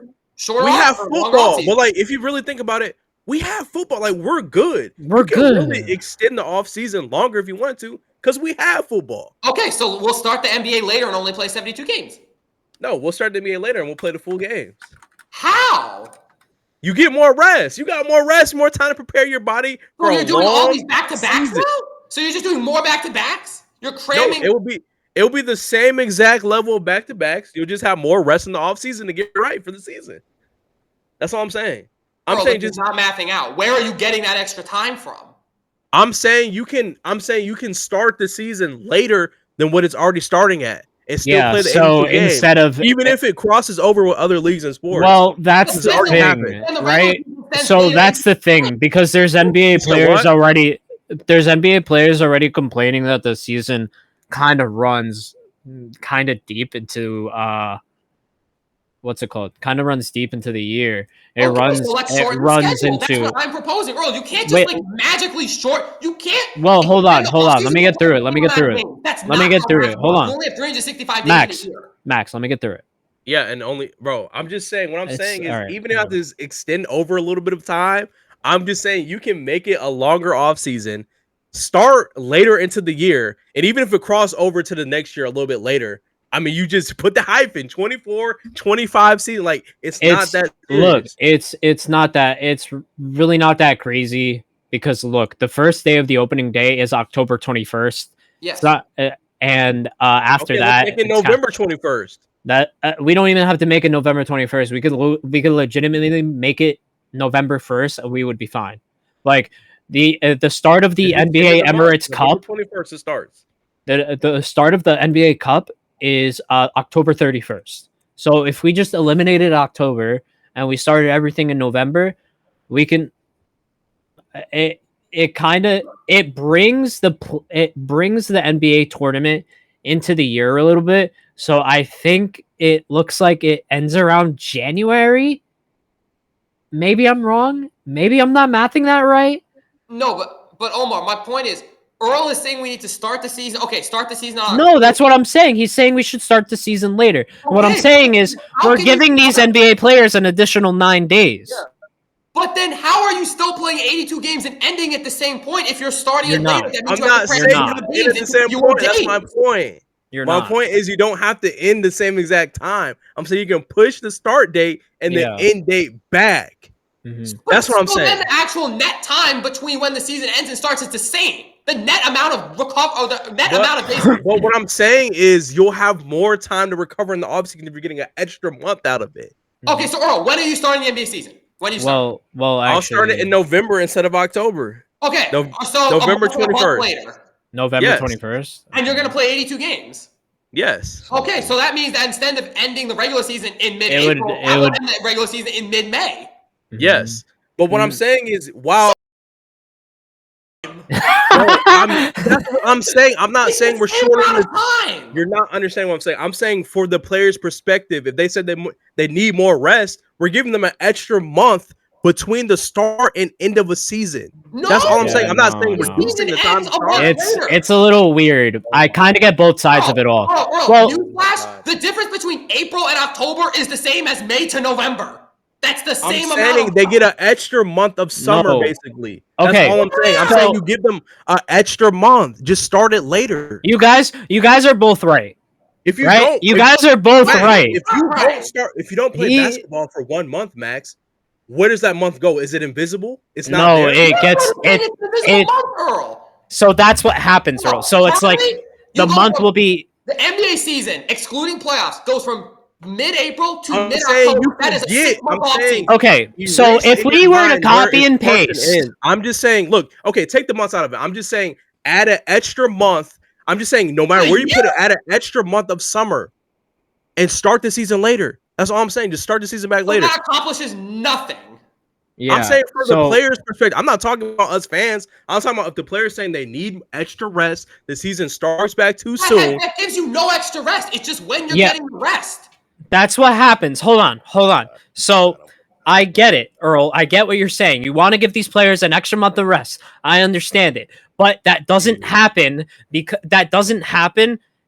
football, but like if you really think about it, we have football. Like we're good. We're good. Really extend the offseason longer if you wanted to, because we have football. Okay, so we'll start the NBA later and only play 72 games. No, we'll start the NBA later and we'll play the full games. How? You get more rest. You got more rest, more time to prepare your body. Bro, you're doing all these back-to-backs now? So you're just doing more back-to-backs? You're cramming. No, it will be the same exact level of back-to-backs. You'll just have more rest in the offseason to get right for the season. That's all I'm saying. I'm saying just not mathing out. Where are you getting that extra time from? I'm saying you can start the season later than what it's already starting at. And still play the so instead of even if it crosses over with other leagues and sports. Well, that's the thing, right? So that's the thing, because there's NBA players already. There's NBA players already complaining that the season kind of runs kind of deep into what's it called? Kind of runs deep into the year. It runs into. That's what I'm proposing, Earl. You can't just magically short. You can't. Well, hold on. Let me get through it. Let me get through it. Hold on. You only have 365 days in a year. Max, let me get through it. Yeah, and I'm just saying. What I'm saying is, even if you have to extend over a little bit of time, I'm just saying you can make it a longer off season. Start later into the year, and even if it cross over to the next year a little bit later, I mean, you just put the hyphen 24, 25 season. Like it's not that serious. Look, it's not that. It's really not that crazy, because look, the first day of the opening day is October 21st. Yes. And after that, let's make it November 21st. That we don't even have to make it November 21st. We could legitimately make it November 1st, and we would be fine. Like the start of the NBA Emirates Cup. 21st it starts. The start of the NBA Cup is October 31st. So if we just eliminated October and we started everything in November, we can. It brings the NBA tournament into the year a little bit. So I think it looks like it ends around January. Maybe I'm wrong. Maybe I'm not mathing that right. No, but Omar, my point is, Earl is saying we need to start the season. Okay, start the season on. No, that's what I'm saying. He's saying we should start the season later. Okay. What I'm saying is we're giving these NBA players an additional 9 days. Yeah. But then how are you still playing 82 games and ending at the same point if you're starting it later? I'm not saying you at the same point. That's my point. My point is you don't have to end the same exact time. I'm saying you can push the start date and the end date back. Mm-hmm. That's what I'm saying. Then the actual net time between when the season ends and starts is the same. The net amount of amount of days. Well, what I'm saying is you'll have more time to recover in the offseason if you're getting an extra month out of it. Okay, so Earl, when are you starting the NBA season? When are you starting? Well, I'll start it in November instead of October. Okay, so November 21st. November 21st. And you're going to play 82 games. Yes. Okay, so that means that instead of ending the regular season in mid-April, I would end the regular season in mid-May. Yes. But what I'm saying is, while that's what I'm saying. I'm not saying we're short on time. You're not understanding what I'm saying. I'm saying for the player's perspective, if they said they need more rest, we're giving them an extra month between the start and end of a season. That's all I'm saying. I'm not saying we're reducing the time to start. It's a little weird. I kind of get both sides of it all. Well, newsflash, the difference between April and October is the same as May to November. That's the same amount. They get an extra month of summer, basically. That's all I'm saying. I'm saying you give them an extra month. Just start it later. You guys are both right. If you don't, you guys are both right. If you don't play basketball for 1 month, Max, where does that month go? Is it invisible? It's not. No, it Earl. So that's what happens, Earl. So it's like the month will be the NBA season, excluding playoffs, goes from mid-April to mid-October. That is a 6-month offseason. Okay, so if we were to copy and paste, I'm just saying, look, okay, take the months out of it. I'm just saying, add an extra month. I'm just saying, no matter where you put it, add an extra month of summer and start the season later. That's all I'm saying. Just start the season back later. That accomplishes nothing. Yeah. I'm saying from the players' perspective. I'm not talking about us fans. I'm talking about if the players saying they need extra rest, the season starts back too soon. That gives you no extra rest. It's just when you're getting rest. That's what happens. Hold on. So I get it, Earl. I get what you're saying. You want to give these players an extra month of rest. I understand it. But that doesn't happen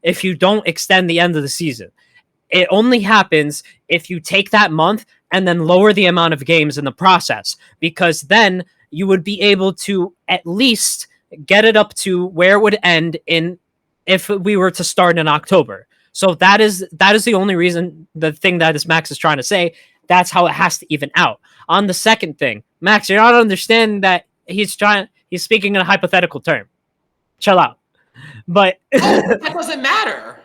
if you don't extend the end of the season. It only happens if you take that month and then lower the amount of games in the process, because then you would be able to at least get it up to where it would end if we were to start in October. So that is the only reason, the thing that Max is trying to say, that's how it has to even out. On the second thing, Max, you're not understanding that he's speaking in a hypothetical term. Chill out. But that doesn't matter.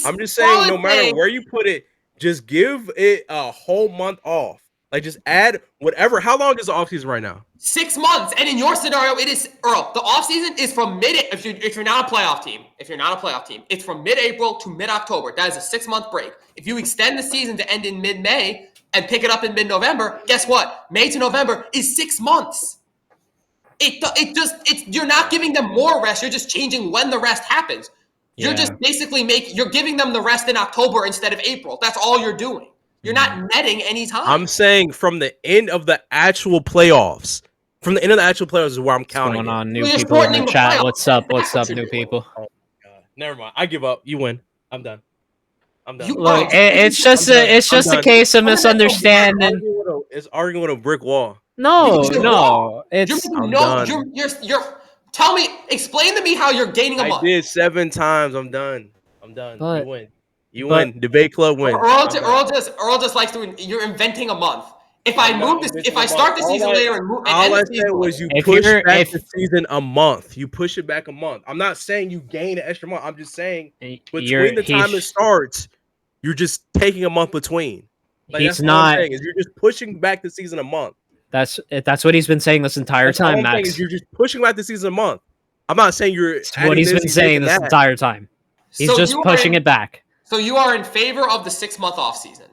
I'm just saying, no matter where you put it, just give it a whole month off. Like, just add whatever. How long is the offseason right now? 6 months. And in your scenario, it is, Earl, the offseason is from if you're not a playoff team. If you're not a playoff team, it's from mid-April to mid-October. That is a 6-month break. If you extend the season to end in mid-May and pick it up in mid-November, guess what? May to November is 6 months. You're not giving them more rest. You're just changing when the rest happens. You're just basically you're giving them the rest in October instead of April. That's all you're doing. You're not netting any time. I'm saying from the end of the actual playoffs. From the end of the actual playoffs is where I'm counting. What's going on, new people in the chat? What's up, new people? Oh my God. Never mind. I give up. You win. I'm done. Look, it's just a case of misunderstanding. It's arguing with a brick wall. No. You're tell me, explain to me how you're gaining a month. I did 7 times. I'm done. But, you win. Debate club wins. Earl just likes to. You're inventing a month. If I start the season later and move, all I said was you push back the season a month. You push it back a month. I'm not saying you gain an extra month. I'm just saying between the time it starts, you're just taking a month between. Like, he's not. You're just pushing back the season a month. That's what he's been saying this entire time, Max. You're just pushing back the season a month. I'm not saying you're. That's what he's been saying this entire time. He's just pushing it back. So you are in favor of the 6-month off season.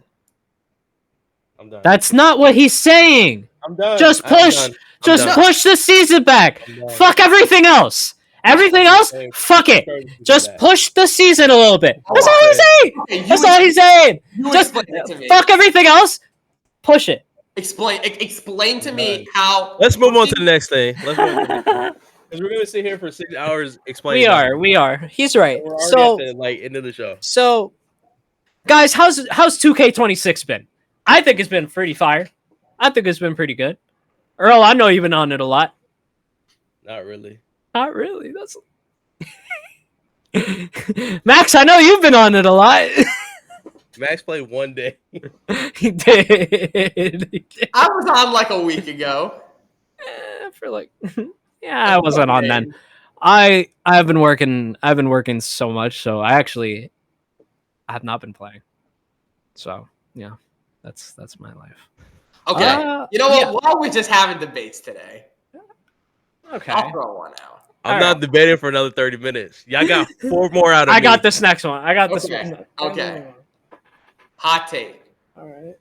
I'm done. That's not what he's saying. I'm done. Just push the season back. Fuck everything else. Everything else, fuck it. Just push the season a little bit. That's all he's saying. That's all he's saying. Just fuck everything else. Push it. Explain to me how. Let's move on to the next thing. Let's move on. Because we're gonna sit here for 6 hours explaining. We are. He's right. So end of the show. So, guys, how's 2K26 been? I think it's been pretty fire. I think it's been pretty good. Earl, I know you've been on it a lot. Not really. That's Max, I know you've been on it a lot. Max played one day. He did. I was on like a week ago. I wasn't on then. I've been working so much, so I have not been playing. So yeah, that's my life. Okay. You know what? Yeah. Why are we just having debates today? Okay. I'll throw one out. I'm not debating for another 30 minutes. Y'all got 4 more out of me. I got this next one. Okay. Hot take. All right.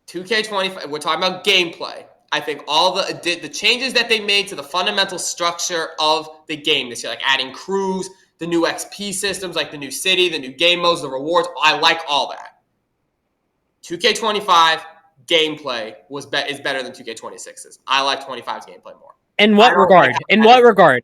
2K25. We're talking about gameplay. I think all the changes that they made to the fundamental structure of the game this year, like adding crews, the new XP systems, like the new city, the new game modes, the rewards. I like all that. 2K25 gameplay is better than 2K26's. I like 25's gameplay more. In what regard? In what regard?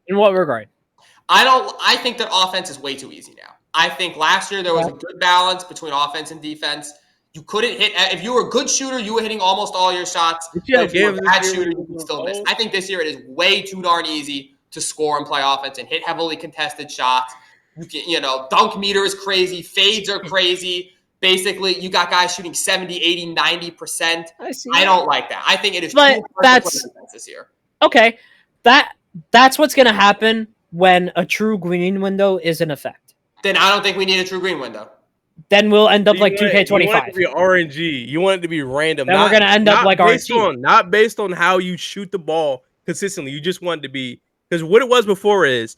I think that offense is way too easy now. I think last year there was a good balance between offense and defense. You couldn't hit. If you were a good shooter, you were hitting almost all your shots. If you were a bad shooter, you could still miss. I think this year it is way too darn easy to score and play offense and hit heavily contested shots. Dunk meter is crazy. Fades are crazy. Basically, you got guys shooting 70, 80, 90%. I don't like that. I think it is too hard to play defense this year. Okay. That's what's going to happen when a true green window is in effect. Then I don't think we need a true green window. Then we'll end up like 2K25. You want it to be RNG. You want it to be random. Then we're going to end up like RNG. Not based on how you shoot the ball consistently. You just want it to be – because what it was before is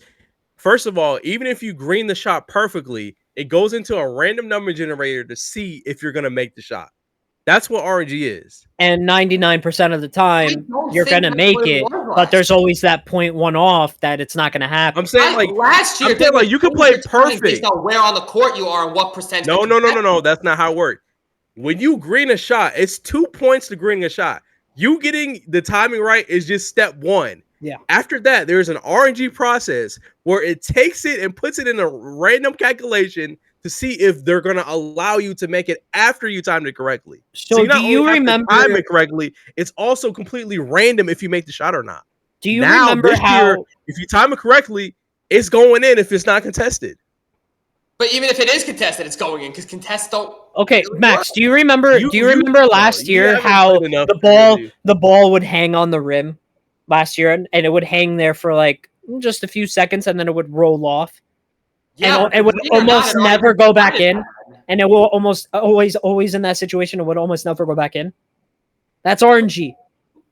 first of all, even if you green the shot perfectly, it goes into a random number generator to see if you're going to make the shot. That's what RNG is. And 99% of the time, you're going to make it, but there's always that 0.1 off that it's not going to happen. I'm saying, like, last year, you can play perfect. Based on where on the court you are and what percentage. No. That's not how it works. When you green a shot, it's 2 points to green a shot. You getting the timing right is just step one. Yeah. After that, there's an RNG process where it takes it and puts it in a random calculation to see if they're going to allow you to make it after you timed it correctly. So do you remember time it correctly? It's also completely random if you make the shot or not. Do you remember how if you time it correctly, it's going in if it's not contested. But even if it is contested, it's going in because contests don't. Okay, Max, do you remember last year how the ball would hang on the rim last year and it would hang there for like just a few seconds and then it would roll off? Yeah, and it would almost never go back in. And it will almost always in that situation, it would almost never go back in. That's RNG.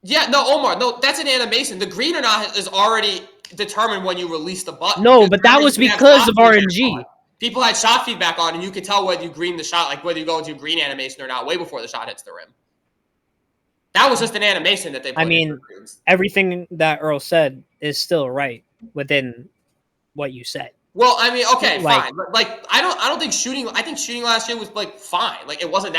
Yeah, no, Omar, no, that's an animation. The green or not is already determined when you release the button. No, but that was because of RNG. People had shot feedback on, and you could tell whether you green the shot, like whether you go into green animation or not, way before the shot hits the rim. That was just an animation that they put. I mean, everything that Earl said is still right within what you said. Well, I mean, okay, fine. Like, I don't think shooting. I think shooting last year was like fine. Like, it wasn't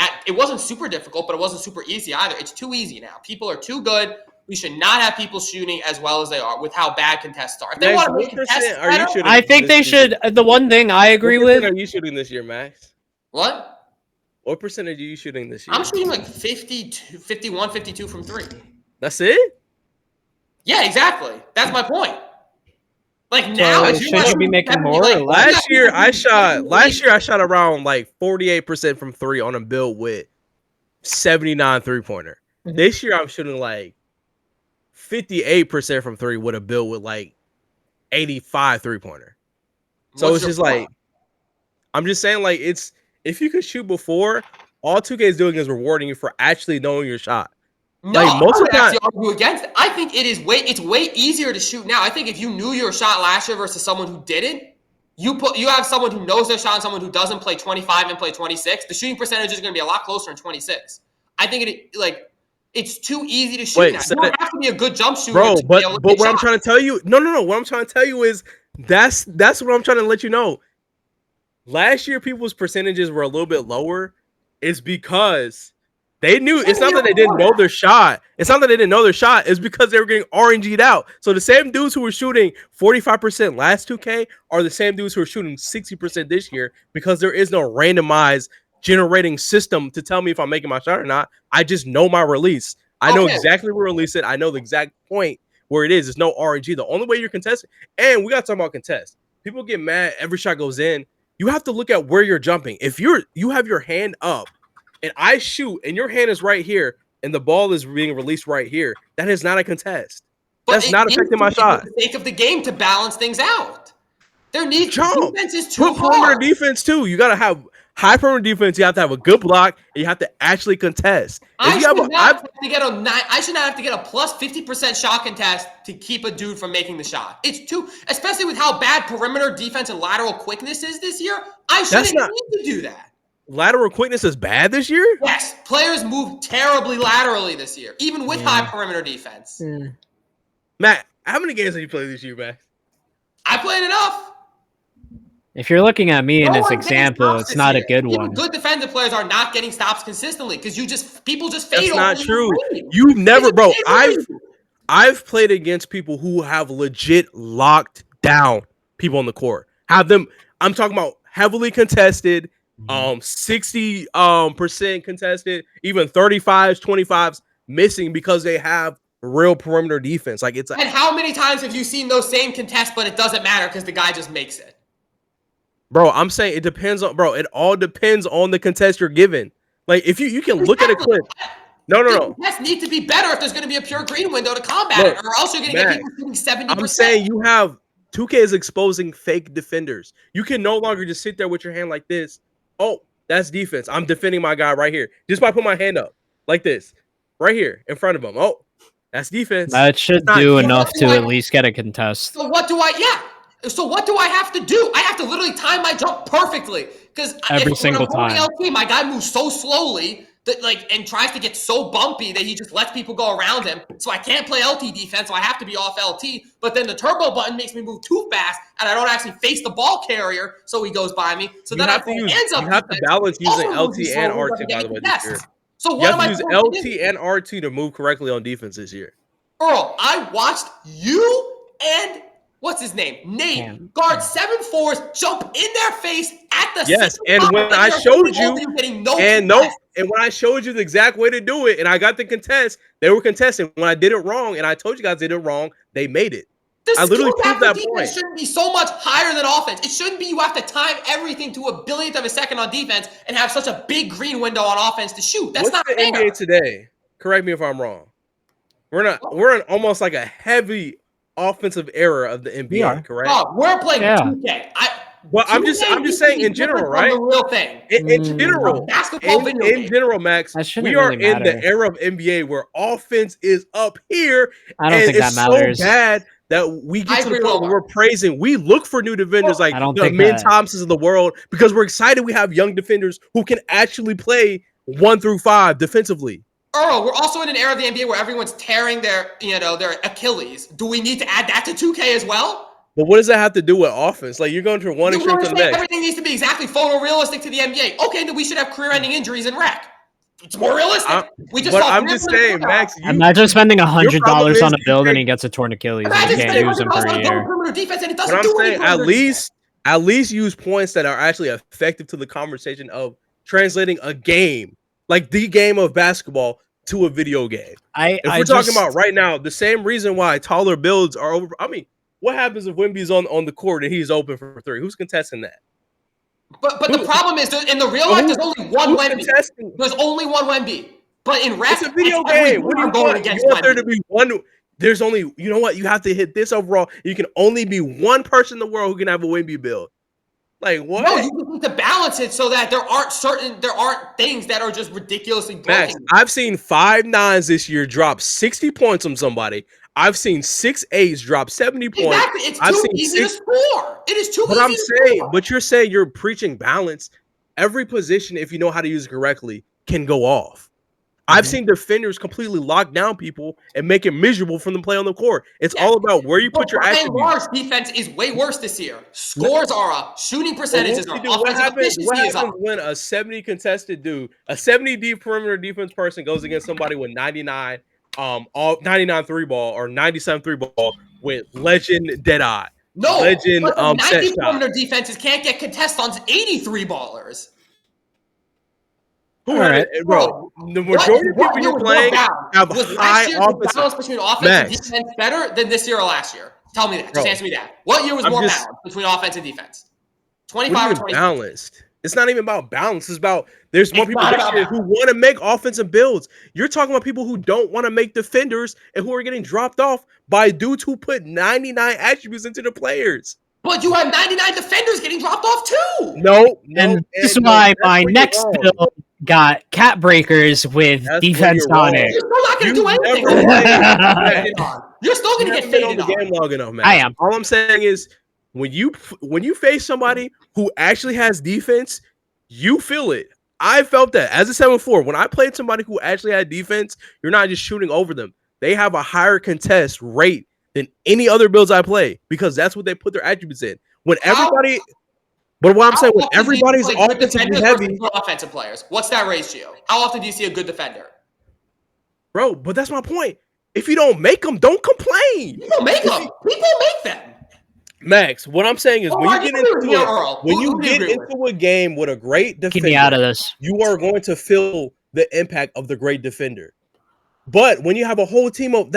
super difficult, but it wasn't super easy either. It's too easy now. People are too good. We should not have people shooting as well as they are with how bad contests are. If they want to make contests better, I think they should. The one thing I agree with. What are you shooting this year, Max? What? What percentage are you shooting this year? I'm shooting like 52, 51, 52 from three. That's it? Yeah, exactly. That's my point. Like now, should you be making more? Last year I shot around like 48% from three on a build with 79 3-pointer. Mm-hmm. This year I'm shooting like 58% from three with a build with like 85 3-pointer. So it's just like, I'm just saying, like, it's if you could shoot before, all 2K is doing is rewarding you for actually knowing your shot. No, like most of the time, argue against it. I think it's way easier to shoot now. I think if you knew your shot last year versus someone who didn't, you have someone who knows their shot and someone who doesn't play 25 and play 26. The shooting percentage is going to be a lot closer in 26. I think it's too easy to shoot now. You don't have to be a good jump shooter. Bro, but what I'm trying to tell you, no. What I'm trying to tell you is that's what I'm trying to let you know. Last year, people's percentages were a little bit lower. It's because they knew. It's not that they didn't know their shot. It's not that they didn't know their shot. It's because they were getting RNG'd out. So the same dudes who were shooting 45% last 2K are the same dudes who are shooting 60% this year because there is no randomized generating system to tell me if I'm making my shot or not. I just know my release. I know exactly where to release it. I know the exact point where it is. There's no RNG. The only way you're contesting, and we got to talk about contest. People get mad every shot goes in. You have to look at where you're jumping. If you have your hand up and I shoot and your hand is right here and the ball is being released right here, that is not a contest. That's not affecting my shot. For the sake of the game to balance things out. There needs defense is too hard. Perimeter defense too. You gotta have high perimeter defense. You have to have a good block, and you have to actually contest. I should not have to get a plus 50% shot contest to keep a dude from making the shot. It's too, especially with how bad perimeter defense and lateral quickness is this year. I shouldn't need to do that. Lateral quickness is bad this year? Yes, players move terribly laterally this year, even with high perimeter defense. Matt, how many games have you played this year, Max? I played enough. If you're looking at me in this example, it's not a good one. Even good defensive players are not getting stops consistently because people just fade. That's not true. You've never, bro. I've played against people who have legit locked down people on the court. Have them. I'm talking about heavily contested, 60% contested, even 35s, 25s missing because they have real perimeter defense. Like it's. And how many times have you seen those same contests, but it doesn't matter because the guy just makes it? Bro, I'm saying it depends on, bro. It all depends on the contest you're given. Like if you can look at a clip. No. Contests need to be better if there's going to be a pure green window to combat it, or else you're going to get people shooting 70%. I'm saying you have 2K is exposing fake defenders. You can no longer just sit there with your hand like this. Oh, that's defense. I'm defending my guy right here. Just by putting my hand up like this, right here in front of him. Oh, that's defense. That should do enough to at least get a contest. So what do I? Yeah. So what do I have to do? I have to literally time my jump perfectly because every single time. LT, my guy moves so slowly that and tries to get so bumpy that he just lets people go around him. So I can't play LT defense. So I have to be off LT. But then the turbo button makes me move too fast, and I don't actually face the ball carrier, so he goes by me. So then I have to balance using LT and RT, by the way, this year. So what am I use LT and RT to move correctly on defense this year. Earl, I watched you and what's his name? Nate guard 7'4s jump in their face at the and when I showed you and when I showed you the exact way to do it and I got the contest, they were contesting. When I did it wrong and I told you guys they did it wrong, they made it. I literally proved that point. Defense shouldn't be so much higher than offense. It shouldn't be you have to time everything to a billionth of a second on defense and have such a big green window on offense to shoot. That's not fair. What's the NBA today? Correct me if I'm wrong. We're in almost like a heavy offensive era of the NBA, correct? Oh, we're playing 2K. Well, I'm just saying in general, right? The real thing. In general, in general, Max, we are in the era of NBA where offense is up here. I don't think that matters. So bad that we get to the point where we're praising. We look for new defenders like the Min Thompsons of the world because we're excited we have young defenders who can actually play 1 through 5 defensively. Earl, we're also in an era of the NBA where everyone's tearing their Achilles. Do we need to add that to 2K as well? But what does that have to do with offense? Like, you're going from one extreme to the next. Everything needs to be exactly photorealistic to the NBA. Okay, then we should have career-ending injuries in rec. It's more realistic. I'm just saying, Max. Imagine spending $100 on a build and he gets a torn Achilles and he can't use him for a year. Defense and it doesn't do anything. At least use points that are actually effective to the conversation of translating a game. Like the game of basketball to a video game. If we're talking about right now, the same reason why taller builds are over. I mean, what happens if Wemby's on the court and he's open for 3? Who's contesting that? But the problem is in the real life, there's only one Wemby. There's only one Wemby. But in rec, it's a video game. What do you want? You want there to be one? There's only, you know what? You have to hit this overall. You can only be one person in the world who can have a Wemby build. Like what? No, you need to balance it so that there aren't things that are just ridiculously broken. Max, I've seen 5'9s this year drop 60 points on somebody. I've seen 6'8s drop 70 points. Exactly. It's too easy to score. It is too easy to score. But you're saying you're preaching balance. Every position, if you know how to use it correctly, can go off. I've seen defenders completely lock down people and make it miserable from the play on the court. It's all about where you put your attributes. Defense is way worse this year. Scores are up. Shooting percentages are up. Offensive efficiency is up. When a 70 contested dude, a 70 deep perimeter defense person goes against somebody with 99 3 ball or 97 3 ball with legend dead eye. No, legend 90 perimeter defenses can't get contests on 83 ballers. Who had it, bro? The majority of people you're playing have high offensive balance between offense and defense better than this year or last year. Tell me that. Just answer me that. What year was more balanced between offense and defense? 25 or 26? Balanced. It's not even about balance. It's about there's more people this year who want to make offensive builds. You're talking about people who don't want to make defenders and who are getting dropped off by dudes who put 99 attributes into the players. But you have 99 defenders getting dropped off too. No. And this is why my next build got cat breakers with defense on it. You're still not going to do anything. You're still going to get faded on the game long enough, man. I am. All I'm saying is when you face somebody who actually has defense, you feel it. I felt that as a 7-4. When I played somebody who actually had defense, you're not just shooting over them. They have a higher contest rate than any other builds I play because that's what they put their attributes in. When everybody... But what I'm saying, when everybody's offensively heavy, offensive players, what's that ratio? How often do you see a good defender? Bro, but that's my point. If you don't make them, don't complain. You don't make them. People make them. Max, what I'm saying is when you get into a game with a great defender, keep me out of this. You are going to feel the impact of the great defender. But when you have a whole team of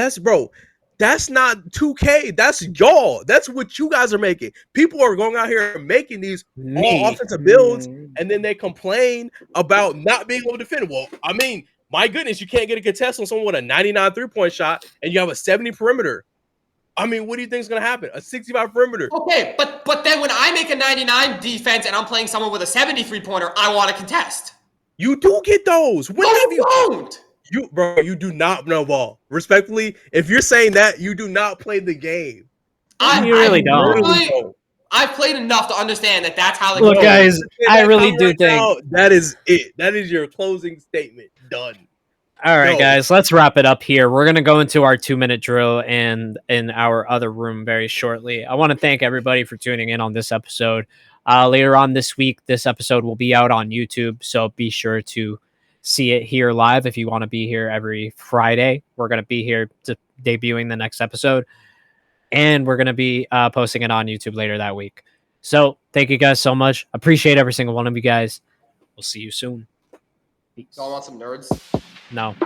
that's not 2K. That's y'all. That's what you guys are making. People are going out here and making these all offensive builds, and then they complain about not being able to defend. Well, I mean, my goodness, you can't get a contest on someone with a 99 3-point shot, and you have a 70 perimeter. I mean, what do you think is going to happen? A 65 perimeter. Okay, but then when I make a 99 defense and I'm playing someone with a 73 pointer, I want to contest. You do get those. When no, you don't. You do not know ball. Respectfully, if you're saying that, you do not play the game. You really don't. I've played enough to understand that that's how they look, guys. I really do think that is it. That is your closing statement. Done. All right, guys, let's wrap it up here. We're going to go into our 2-minute drill and in our other room very shortly. I want to thank everybody for tuning in on this episode. Later on this week, this episode will be out on YouTube, so be sure to see it here live if you want to be here every Friday. We're going to be here debuting the next episode, and we're going to be posting it on YouTube later that week. So thank you guys so much. Appreciate every single one of you guys. We'll see you soon. Peace. Y'all want some nerds? No.